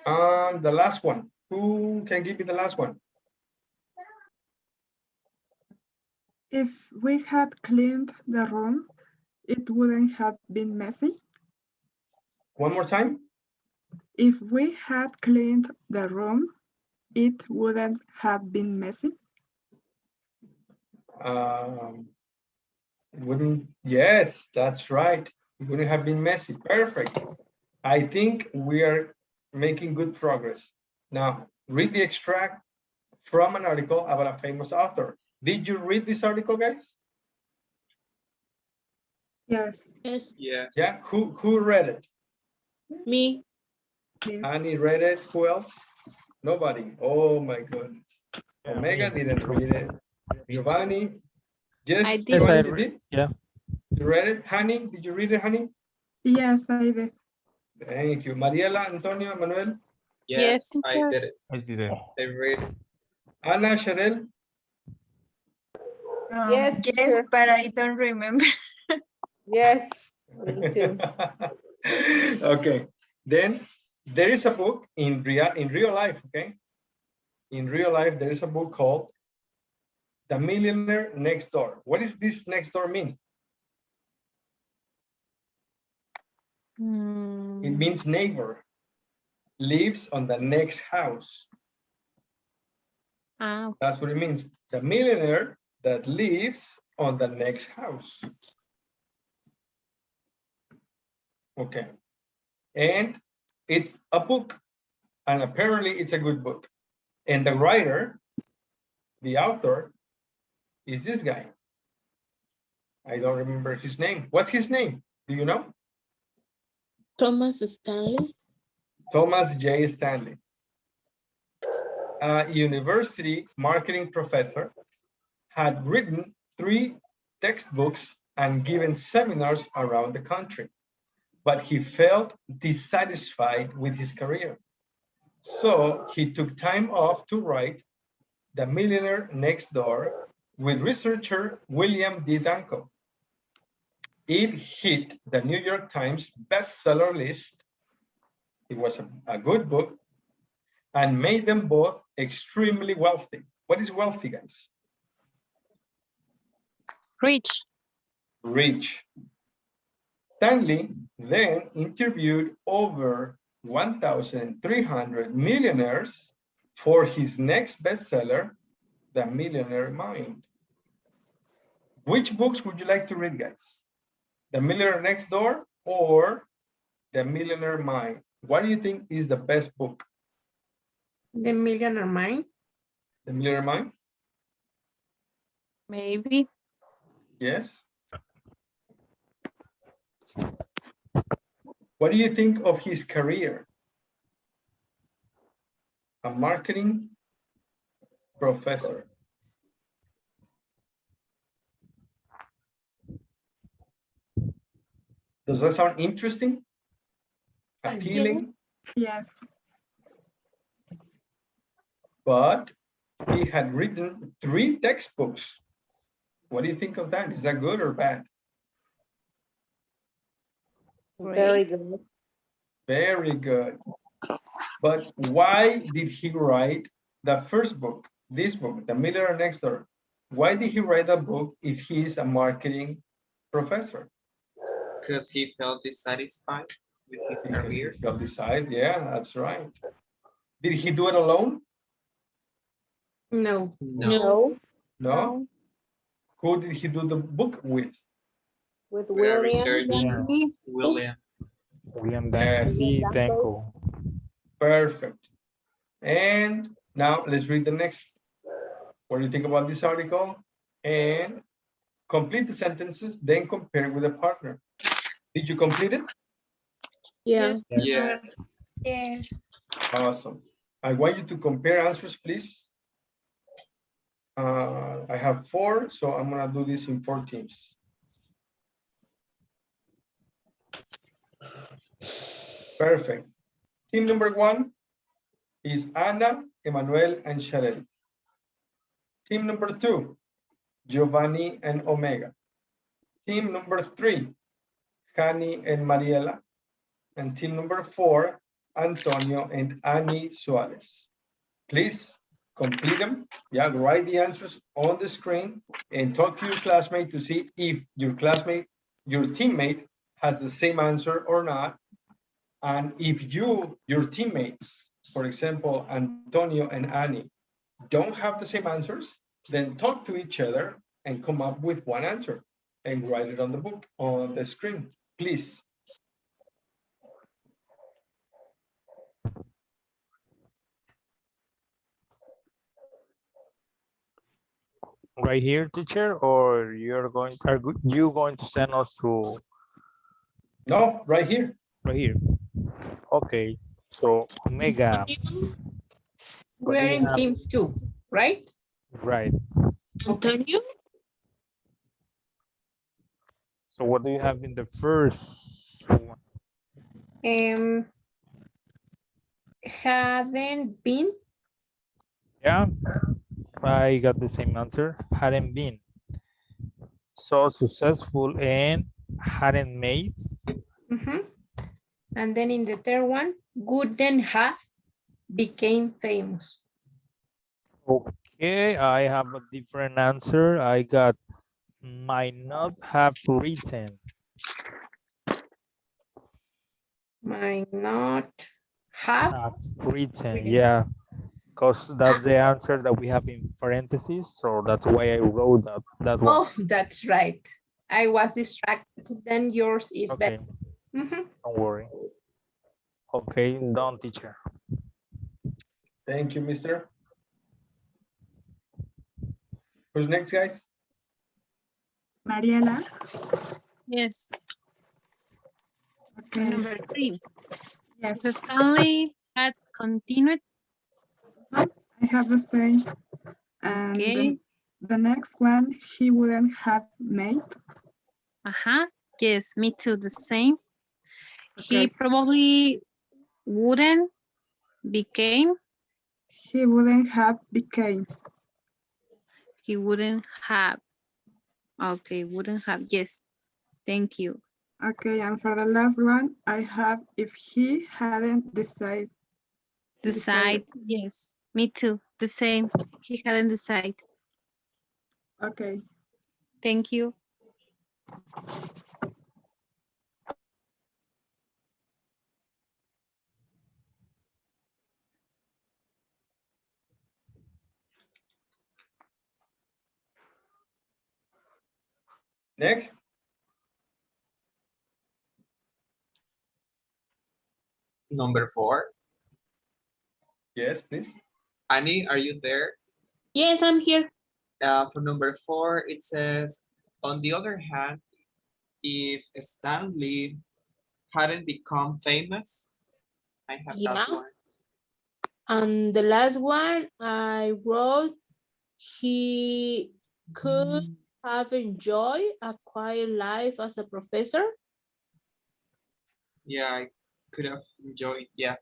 The last one. Who can give me the last one? If we had cleaned the room, it wouldn't have been messy. One more time. If we had cleaned the room, it wouldn't have been messy. Wouldn't, yes, that's right. It wouldn't have been messy. Perfect. I think we are making good progress. Now, read the extract from an article about a famous author. Did you read this article, guys? Yes. Yes. Yes. Yeah, who read it? Me. Yes. Annie read it. Who else? Nobody. Oh my goodness. Yeah, Omega me. didn't read it. Giovanni. Yes, I did. Yes, Giovanni, I you did? yeah. You read it? Honey, did you read it, honey? Yes, I did. Thank you. Mariela, Antonio, Manuel, Yes, I teacher. did it. I did it. I read it. Ana, Sharel. Yes, Yes, teacher. but I don't remember. Yes, me too. Okay, then there is a book in real life, okay? In real life, there is a book called The Millionaire Next Door. What does this next door mean? It means neighbor, lives on the next house. Ah, okay. That's what it means. The millionaire that lives on the next house. Okay. And it's a book, and apparently it's a good book. And the writer, the author, is this guy. I don't remember his name. What's his name? Do you know? Thomas Stanley. Thomas J. Stanley. A university marketing professor, had written 3 textbooks and given seminars around the country. but he felt dissatisfied with his career. So he took time off to write The Millionaire Next Door with researcher William D. Danko. It hit the New York Times bestseller list. It was a good book and made them both extremely wealthy. What is wealthy, guys? Rich. Rich. Stanley then interviewed over 1,300 millionaires for his next bestseller, The Millionaire Mind. Which books would you like to read, guys? The Millionaire Next Door or The Millionaire Mind? What do you think is the best book? The Millionaire Mind. The Millionaire Mind? Maybe. Yes. What do you think of his career? A marketing professor. Does that sound interesting? Appealing? Yes. But he had written 3 textbooks. What do you think of that? Is that good or bad? Very good. Very good. But why did he write the first book, this book, The Millionaire Next Door? Why did he write that book if he's a marketing professor? Because he felt dissatisfied with his Because career. he felt dissatisfied. Yeah, that's right. Did he do it alone? No. No. No. Who did he do the book with? With We are William. researching William. William Yes. D. Danko. Perfect. And now let's read the next. What do you think about this article? And complete the sentences, then compare with a partner. Did you complete it? Yeah. Yes. Yes. Awesome. I want you to compare answers, please. I have 4, so I'm gonna do this in 4 teams. Perfect. Team number 1 is Anna, Emmanuel, and Sharel. Team number 2, Giovanni and Omega. Team number 3, Hani and Mariela. And team number 4, Antonio and Annie Suarez. Please complete them. Yeah, write the answers on the screen and talk to your classmate to see if your classmate, your teammate has the same answer or not. And if your teammates, for example, Antonio and Annie, don't have the same answers, then talk to each other and come up with one answer and write it on the book, on the screen, please. Right here, teacher, or are you going to send us to No, right here. right here? Okay. So Omega. What do We're you in have? team 2, right? Right. Antonio? So what do you have in the first one? Hadn't been. Yeah, I got the same answer. Hadn't been so successful and hadn't made. And then in the third one, wouldn't have became famous. Okay, I have a different answer. I got might not have written. Might not have. Written, yeah, because that's the answer that we have in parentheses. So that's why I wrote that one. Oh, that's right. I was distracted. Then yours is Okay. best. Don't worry. Okay, done, teacher. Thank you, mister. Who's next, guys? Mariela. Yes. Okay. Number 3. Yes. The Stanley had continued. I have the same. And Okay. the next one, he wouldn't have made. Yes, me too, the same. He Okay. probably wouldn't became. He wouldn't have became. He wouldn't have. Okay, wouldn't have. Yes. Thank you. Okay, and for the last one, I have if he hadn't decided. Decide. Yes. Me too. The same. He hadn't decided. Okay. Thank you. Next. Number 4. Yes, please. Annie, are you there? Yes, I'm here. For number 4, it says, on the other hand, if Stanley hadn't become famous, I have Yeah. that one. And the last one I wrote, he could have enjoyed a quiet life as a professor. Yeah, I could have enjoyed. Yeah.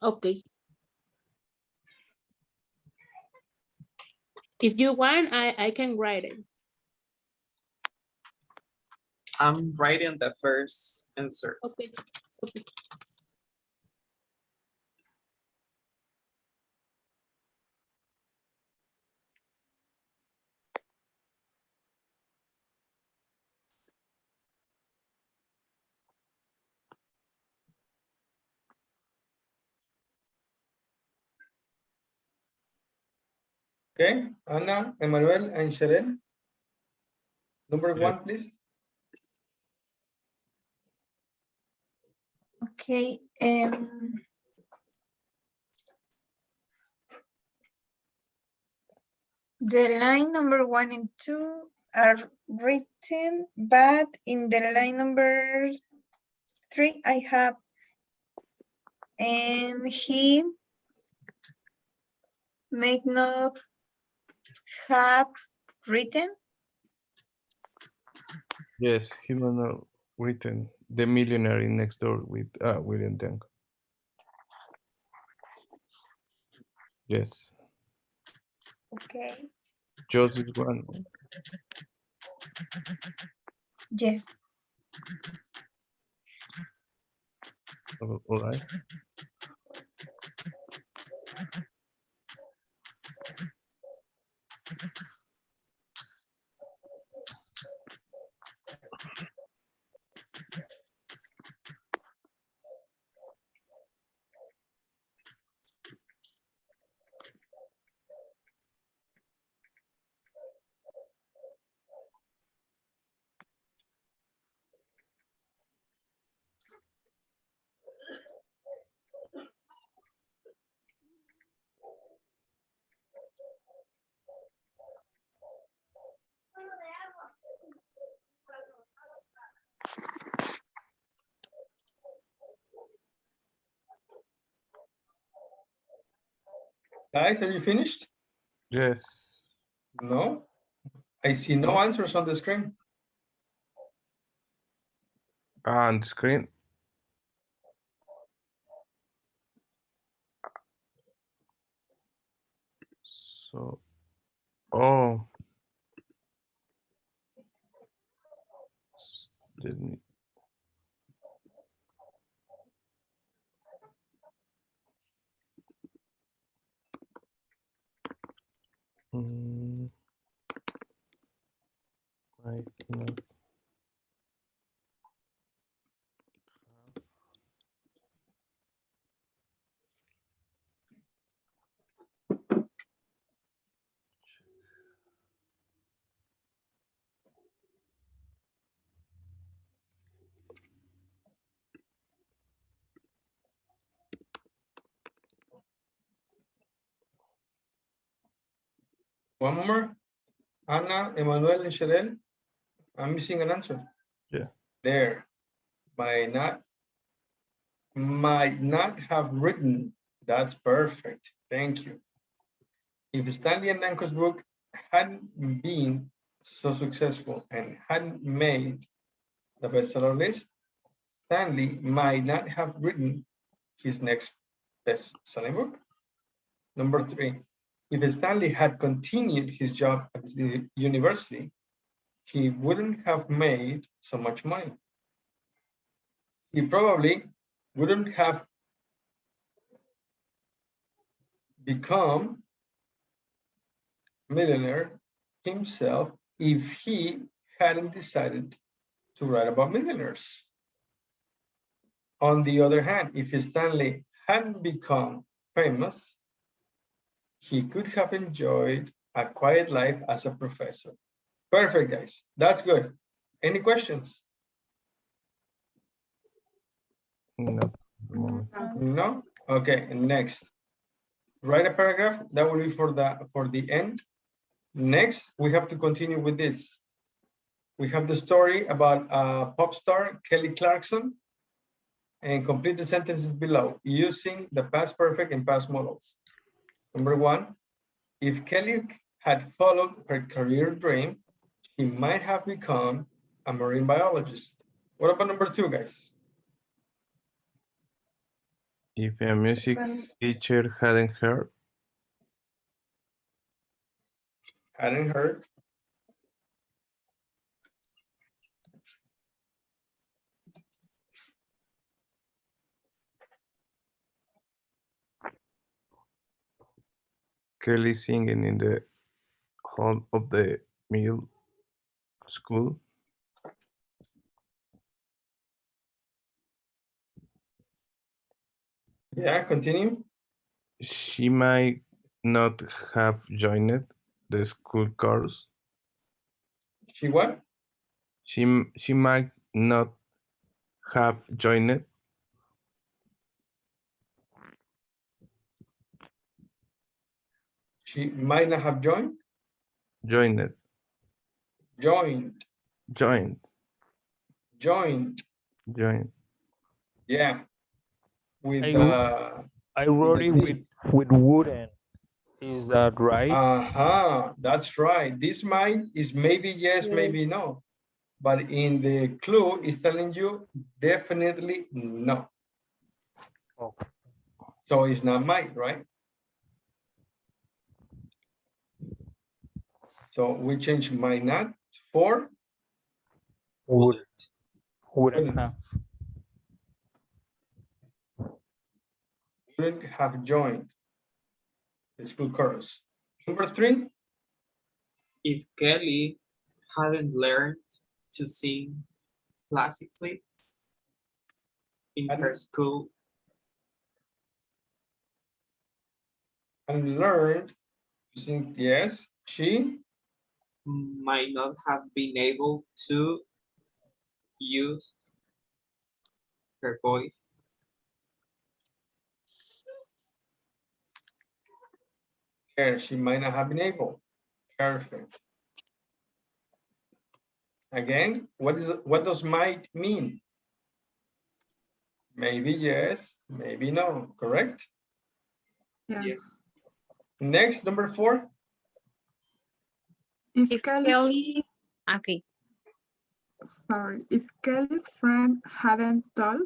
Okay. If you want, I can write it. I'm writing the first answer. Okay. Okay. Okay, Anna, Emmanuel, and Sheren. Number Yeah. 1, please. Okay. The line number 1 and 2 are written, but in the line number 3, I have, and he may not have written. Yes, he was not written The Millionaire in Next Door with William Deng. Yes. Okay. Just this one. Yes. All right. Guys, are you finished? Yes. No? I see no answers on the screen. On the screen. So, oh. Let me. Might not. One more. Anna, Emmanuel, and Sheren. I'm missing an answer. Yeah. There. Might not have written. That's perfect. Thank you. If Stanley and Nanko's book hadn't been so successful and hadn't made the bestseller list, Stanley might not have written his next best-selling book. Number 3, if Stanley had continued his job at the university, he wouldn't have made so much money. He probably wouldn't have become a millionaire himself if he hadn't decided to write about millionaires. On the other hand, if Stanley hadn't become famous, he could have enjoyed a quiet life as a professor. Perfect, guys. That's good. Any questions? No. No? Okay, next. Write a paragraph. That will be for the end. Next, we have to continue with this. We have the story about pop star Kelly Clarkson, and complete the sentences below using the past perfect and past models. Number 1, if Kelly had followed her career dream, she might have become a marine biologist. What about number 2, guys? If a music teacher hadn't heard, Kelly singing in the hall of the middle school, Yeah, continue. she might not have joined the school chorus. She what? She might not have joined. She might not have joined. Joined. Joined. Joined. Joined. Joined. Yeah. With I wrote it with wooden. Is that right? That's right. This might is maybe yes, maybe no. But in the clue, it's telling you definitely no. Okay. So it's not might, right? So we change might not for Wouldn't have. Wouldn't have joined the school chorus. Number 3. If Kelly hadn't learned to sing classically in her school, and learned to sing, yes, she might not have been able to use her voice. There, she might not have been able. Perfect. Again, what does might mean? Maybe yes, maybe no, correct? Yes. Next, number 4. If Kelly, okay. Sorry, if Kelly's friend hadn't told,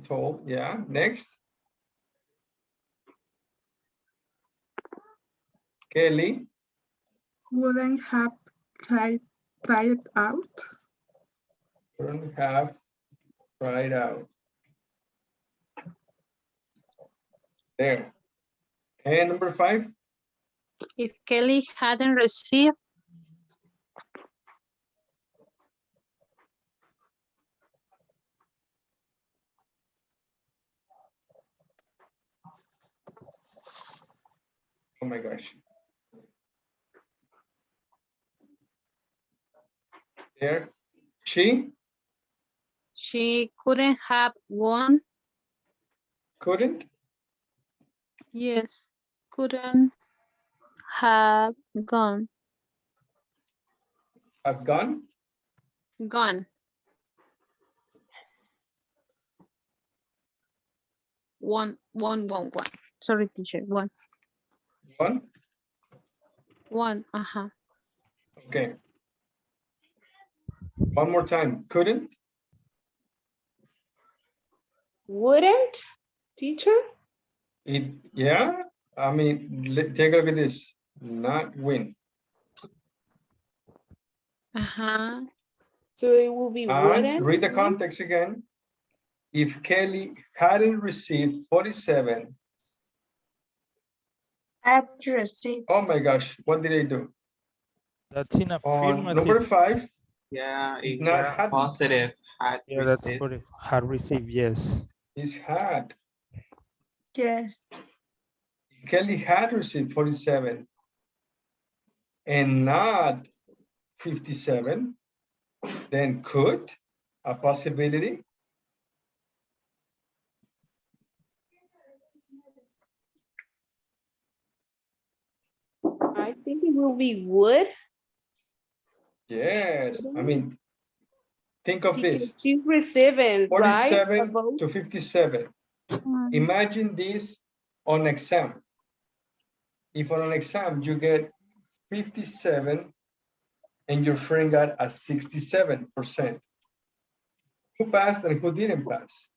Told, yeah. Next. Kelly wouldn't have tried it out. wouldn't have tried out. There. And number 5. If Kelly hadn't received Oh my gosh. There. She couldn't have won. couldn't Yes, couldn't have gone. have gone. Gone. One. Sorry, teacher. One. Gone. One. Uh-huh. Okay. One more time. Couldn't? Wouldn't, teacher? Yeah. I mean, take a look at this. Not win. Uh-huh. So it will be And wouldn't. read the context again. If Kelly hadn't received 47. Have received. Oh my gosh, what did I do? That's in On affirmative. number 5, Yeah, if not we're had. positive, had Yeah, that's received. for it. Had received, yes. Is had. Yes. Kelly had received 47 and not 57, then could, a possibility. I think it will be would. Yes, I mean, think of Because this. she's receiving, right? 47 About. to 57. Imagine this on exam. If on an exam you get 57 and your friend got a 67%. Who passed and who didn't pass?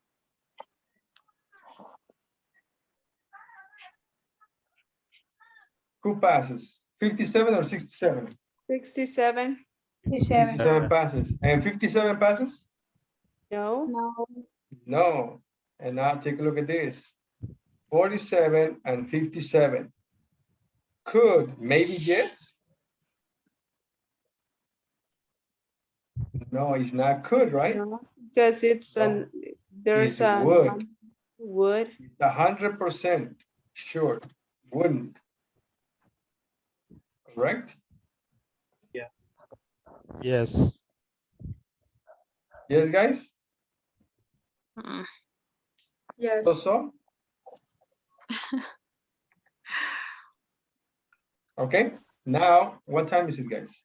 Who passes? 57 or 67? 67. 67 passes. And 57 passes? No. No. No. And now take a look at this. 47 and 57. Could, maybe yes? No, it's not could, right? No, because it's an there's It's a would. would. 100% sure. Wouldn't. Correct? Yes. Yes, guys? Yes. So? Okay. Now, what time is it, guys?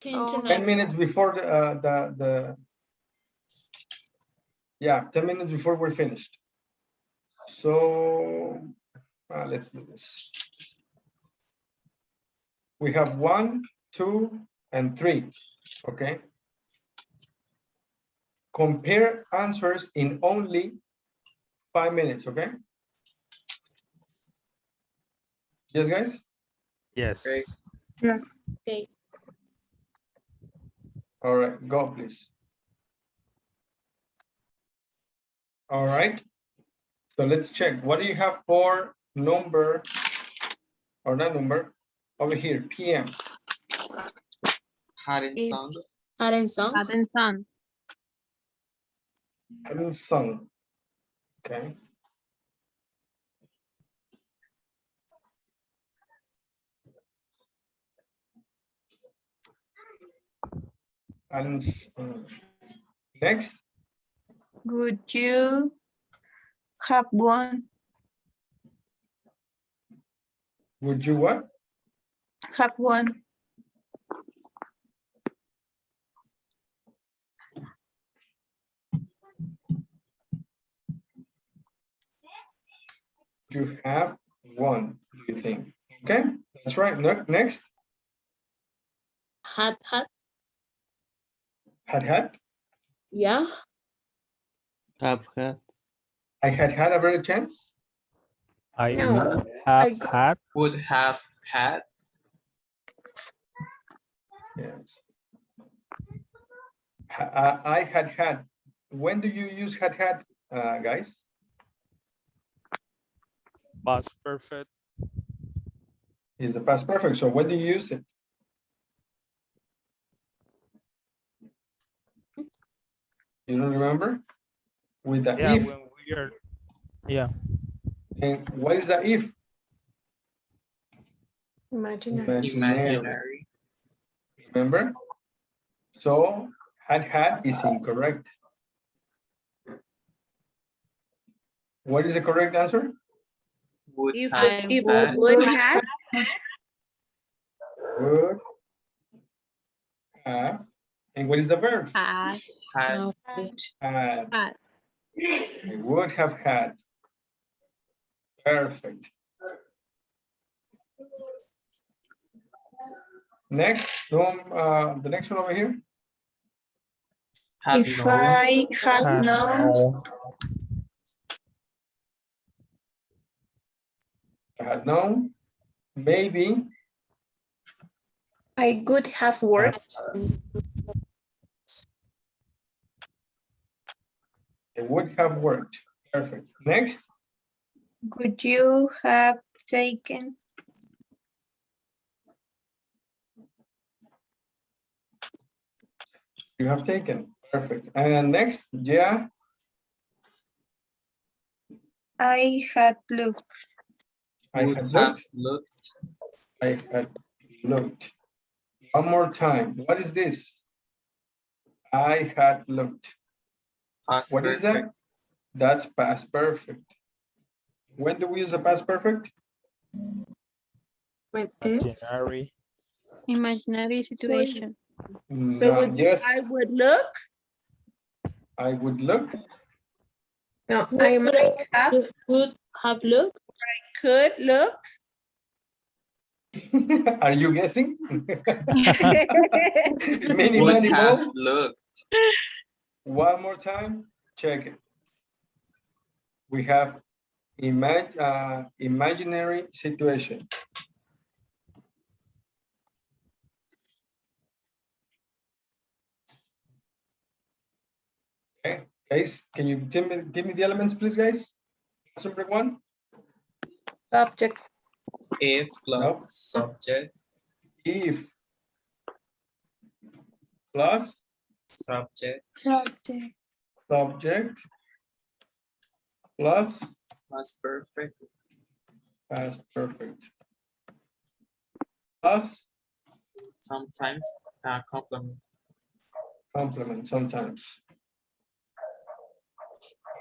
10 to 10 9. minutes before yeah, 10 minutes before we're finished. So let's do this. We have 1, 2, and 3. Okay. Compare answers in only 5 minutes. Okay. Yes, guys? Yes. Okay. Yes. Okay. All right, go please. All right. So let's check. What do you have for number, or not number, over here, PM? Hadn't sung. Hadn't sung. Hadn't sung. Hadn't sung. Okay. And next. Would you have won? Would you what? Have won. You have one, do you think? Okay, that's right. Next. Had. Had. Yeah. Have had. I had a better chance. I No, would have had. Would have had. Yes. I had. When do you use had, guys? Past perfect. Is the past perfect. So when do you use it? You don't remember? With the Yeah, if. when we are. Yeah. And what is the if? imaginary. Imaginary. Remember? So had is incorrect. What is the correct answer? Would If have if had. would have. Would have. And what is the verb? Had. Had. Okay. Had. Had. I would have had. Perfect. Next, the next one over here. Had If no. I had known, I had known. Maybe. I would have worked. It would have worked. Perfect. Next. would you have taken? You have taken. Perfect. And next, yeah. I had looked. I Would had have looked. looked. I had looked. One more time. What is this? I had looked. Past What is perfect. that? That's past perfect. When do we use the past perfect? With if. Imaginary. Imaginary situation. So No, would yes, I would look. I would look. No, I might have. Could have looked. Could look. Are you guessing? Many, Would many have more. looked. One more time. Check it. We have imaginary situation. Okay, guys, can you give me the elements, please, guys? Number one. Subject. If plus Nope. subject. If plus Subject. Subject. subject plus Past perfect. past perfect plus Sometimes complement. complement sometimes.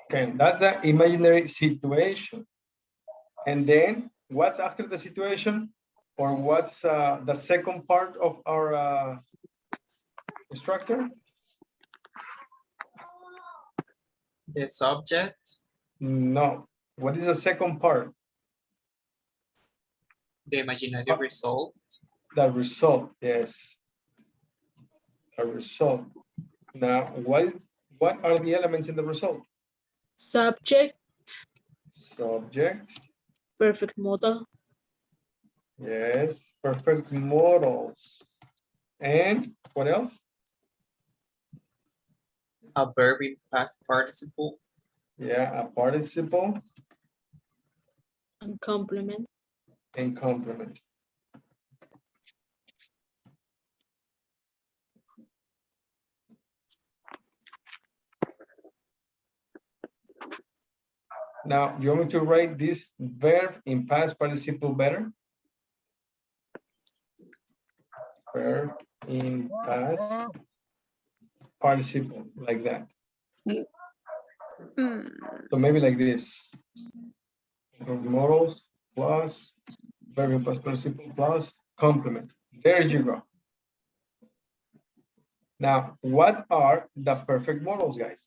Okay, that's the imaginary situation. And then what's after the situation, or what's the second part of our structure? The subject. No. What is the second part? The imaginary result. The result, yes. The result. Now, what are the elements in the result? Subject, Subject, perfect model. yes. Perfect models. And what else? A verb in past participle. Yeah, a participle And complement. and complement. Now, you want me to write this verb in past participle better? Verb in past participle, like that. So maybe like this. Models plus verb in past participle plus complement. There you go. Now, what are the perfect models, guys?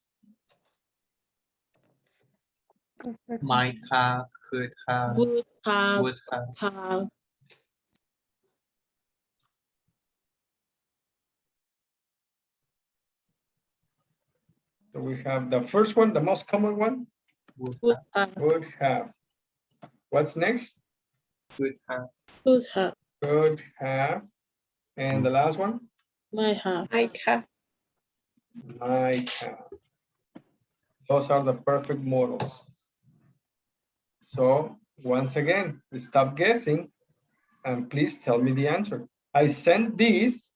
Might have, could have, Would have, would have. have. So we have the first one, the most common one, Would Would have, have, would have. What's next? could have. could have, Could have. And the last one? might have. Might have. Might have. Those are the perfect models. So once again, stop guessing and please tell me the answer. I sent this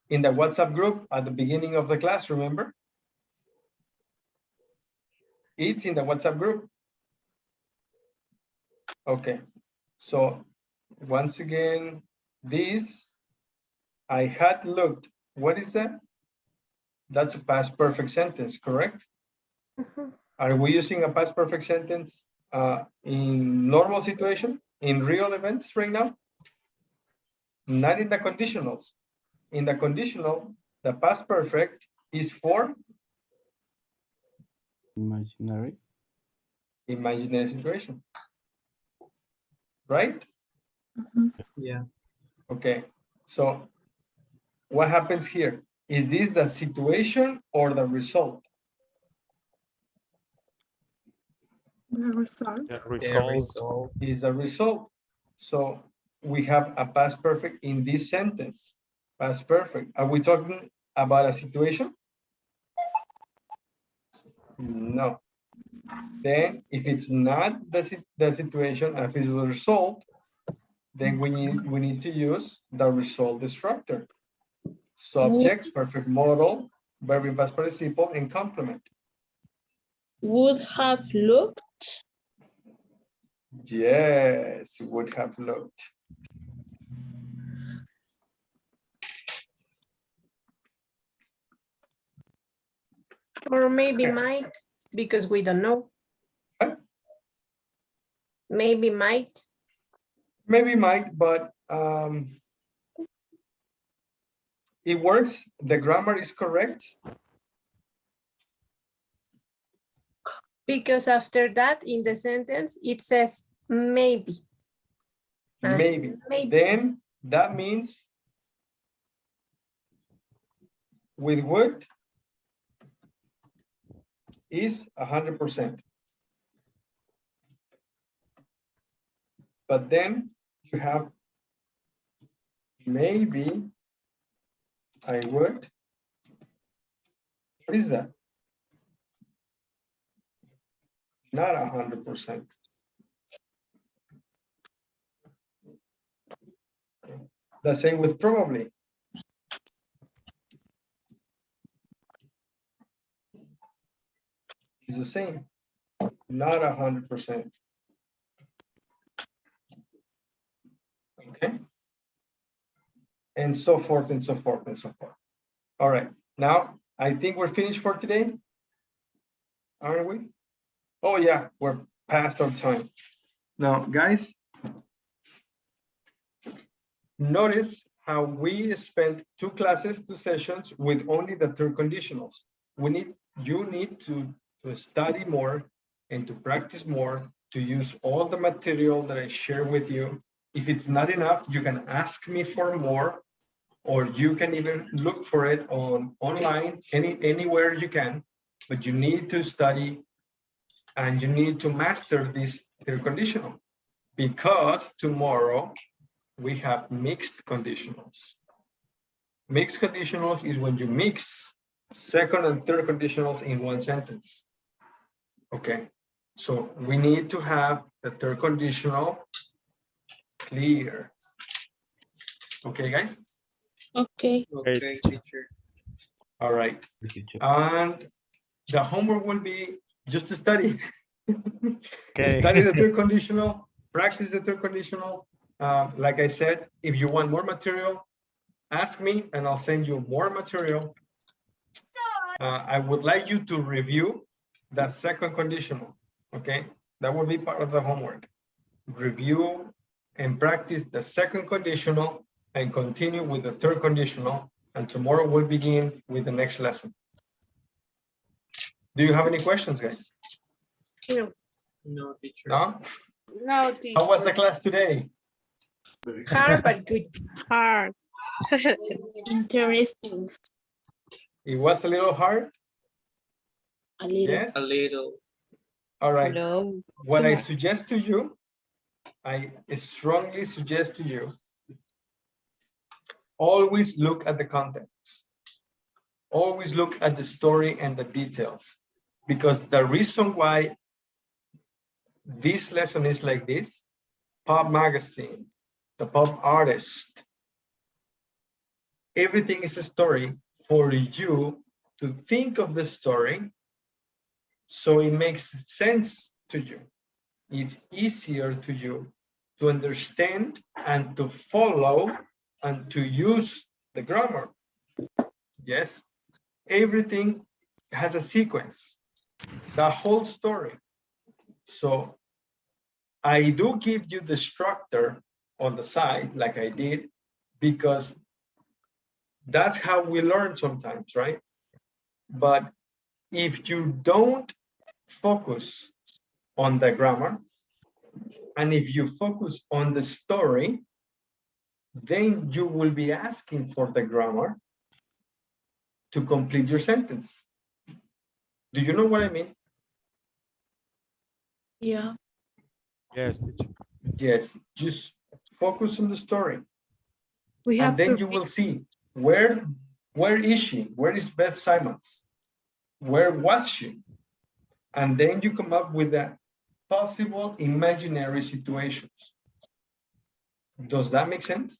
in the WhatsApp group at the beginning of the class, remember? It's in the WhatsApp group. Okay, so once again, this, I had looked. What is that? That's a past perfect sentence, correct? Are we using a past perfect sentence in normal situation, in real events right now? Not in the conditionals. In the conditional, the past perfect is for Imaginary. imaginary situation, right? Yeah. Okay, so what happens here? Is this the situation or the result? The result. The The result. result. Is the result. So we have a past perfect in this sentence. Past perfect. Are we talking about a situation? No. Then if it's not the situation, if it's the result, then we need to use the result structure. Subject, perfect model, verb in past participle, and complement. Would have looked. Yes, would have looked. Or maybe might, because we don't know. What? Maybe might. Maybe might, but it works. The grammar is correct. Because after that, in the sentence, it says maybe. And Maybe. Then that means with would is 100%. But then you have maybe I would. What is that? Not 100%. The same with probably. It's the same. Not 100%. Okay. And so forth and so forth and so forth. All right. Now, I think we're finished for today. Aren't we? Oh, yeah, we're past our time. Now, guys, notice how we spent 2 classes, 2 sessions with only the 3 conditionals. You need to study more and to practice more, to use all the material that I share with you. If it's not enough, you can ask me for more, or you can even look for it online, anywhere you can, but you need to study and you need to master this conditional, because tomorrow we have mixed conditionals. Mixed conditionals is when you mix second and third conditionals in one sentence. Okay, so we need to have the third conditional clear. Okay, guys? Okay. Okay, teacher. All right. And the homework will be just to study. Okay. Study the third conditional, practice the third conditional. Like I said, if you want more material, ask me and I'll send you more material. I would like you to review the second conditional, okay? That will be part of the homework. Review and practice the second conditional and continue with the third conditional. And tomorrow we'll begin with the next lesson. Do you have any questions, guys? No. No, teacher. No? No, teacher. How was the class today? Hard, but good. Hard. Interesting. It was a little hard? A little. Yes? A little. All right. No. What I suggest to you, I strongly suggest to you, always look at the context. Always look at the story and the details, because the reason why this lesson is like this, pop magazine, the pop artist, everything is a story for you to think of the story so it makes sense to you. It's easier to you to understand and to follow and to use the grammar. Yes, everything has a sequence, the whole story. So I do give you the structure on the side like I did, because that's how we learn sometimes, right? But if you don't focus on the grammar, and if you focus on the story, then you will be asking for the grammar to complete your sentence. Do you know what I mean? Yeah. Yes, teacher. Yes, just focus on the story. We And have then to you will see where is she? Where is Beth Simons? Where was she? And then you come up with the possible imaginary situations. Does that make sense?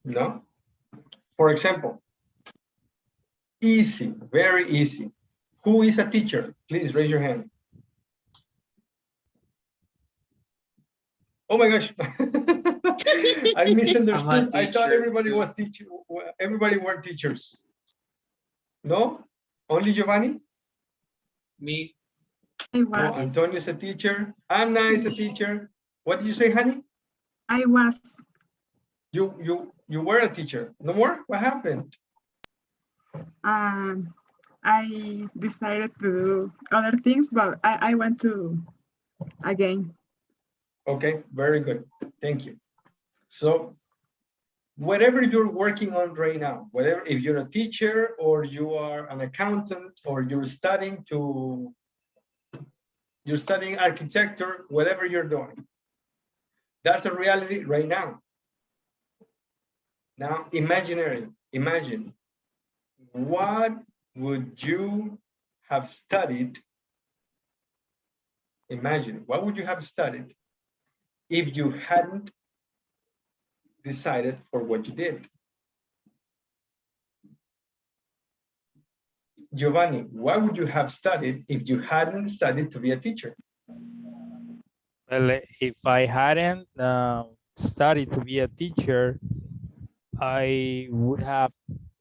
No? For example, easy, very easy. Who is a teacher? Please raise your hand. Oh my gosh. I misunderstood. I thought everybody was teacher. Everybody were teachers. No? Only Giovanni? Me. I Oh, was. Antonio is a teacher. Anna is a teacher. What did you say, honey? I was. You were a teacher. No more? What happened? I decided to do other things, but I went to again. Okay, very good. Thank you. So whatever you're working on right now, whatever, if you're a teacher or you are an accountant or you're studying architecture, whatever you're doing, that's a reality right now. Now, imagine, what would you have studied? Imagine, what would you have studied if you hadn't decided for what you did? Giovanni, what would you have studied if you hadn't studied to be a teacher? Well, if I hadn't studied to be a teacher, I would have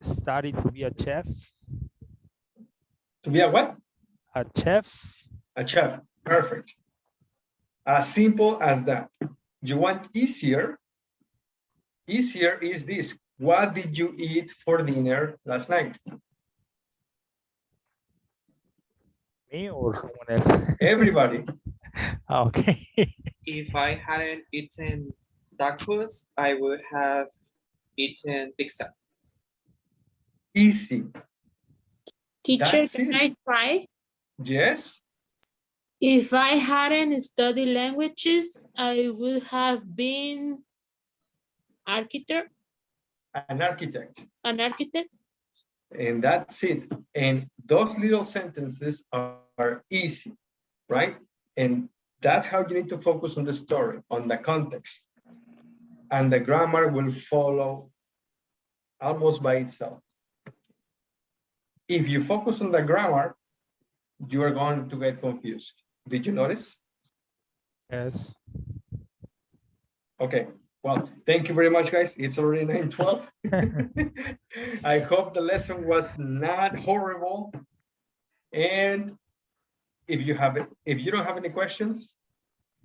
studied to be a chef. To be a what? A chef. A chef, perfect. As simple as that. You want easier? Easier is this. What did you eat for dinner last night? Me or someone else? Everybody. Okay. If I hadn't eaten tacos, I would have eaten pizza. Easy. Teacher, That's can it. I try? Yes. If I hadn't studied languages, I would have been architect. An architect. An architect. And that's it. And those little sentences are easy, right? And that's how you need to focus on the story, on the context. And the grammar will follow almost by itself. If you focus on the grammar, you are going to get confused. Did you notice? Yes. Okay. Well, thank you very much, guys. It's already 9:12. I hope the lesson was not horrible. And if you don't have any questions,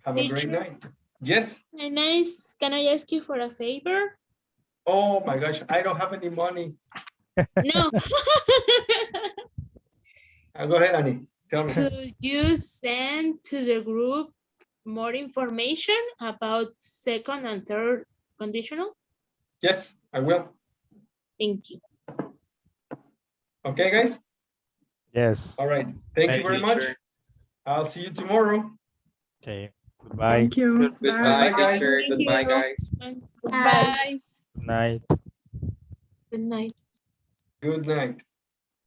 have a great Teacher? night. Yes. Nice. Can I ask you for a favor? Oh my gosh, I don't have any money. No. Go ahead, Annie. Tell me. Could you send to the group more information about second and third conditional? Yes, I will. Thank you. Okay, guys? Yes. All right. Thank you Thank very you, much. teacher. I'll see you tomorrow. Okay. Goodbye. Thank you. Goodbye, Bye, guys. teacher. Thank Goodbye, you. guys. Goodbye. Good night. Good night. Good night.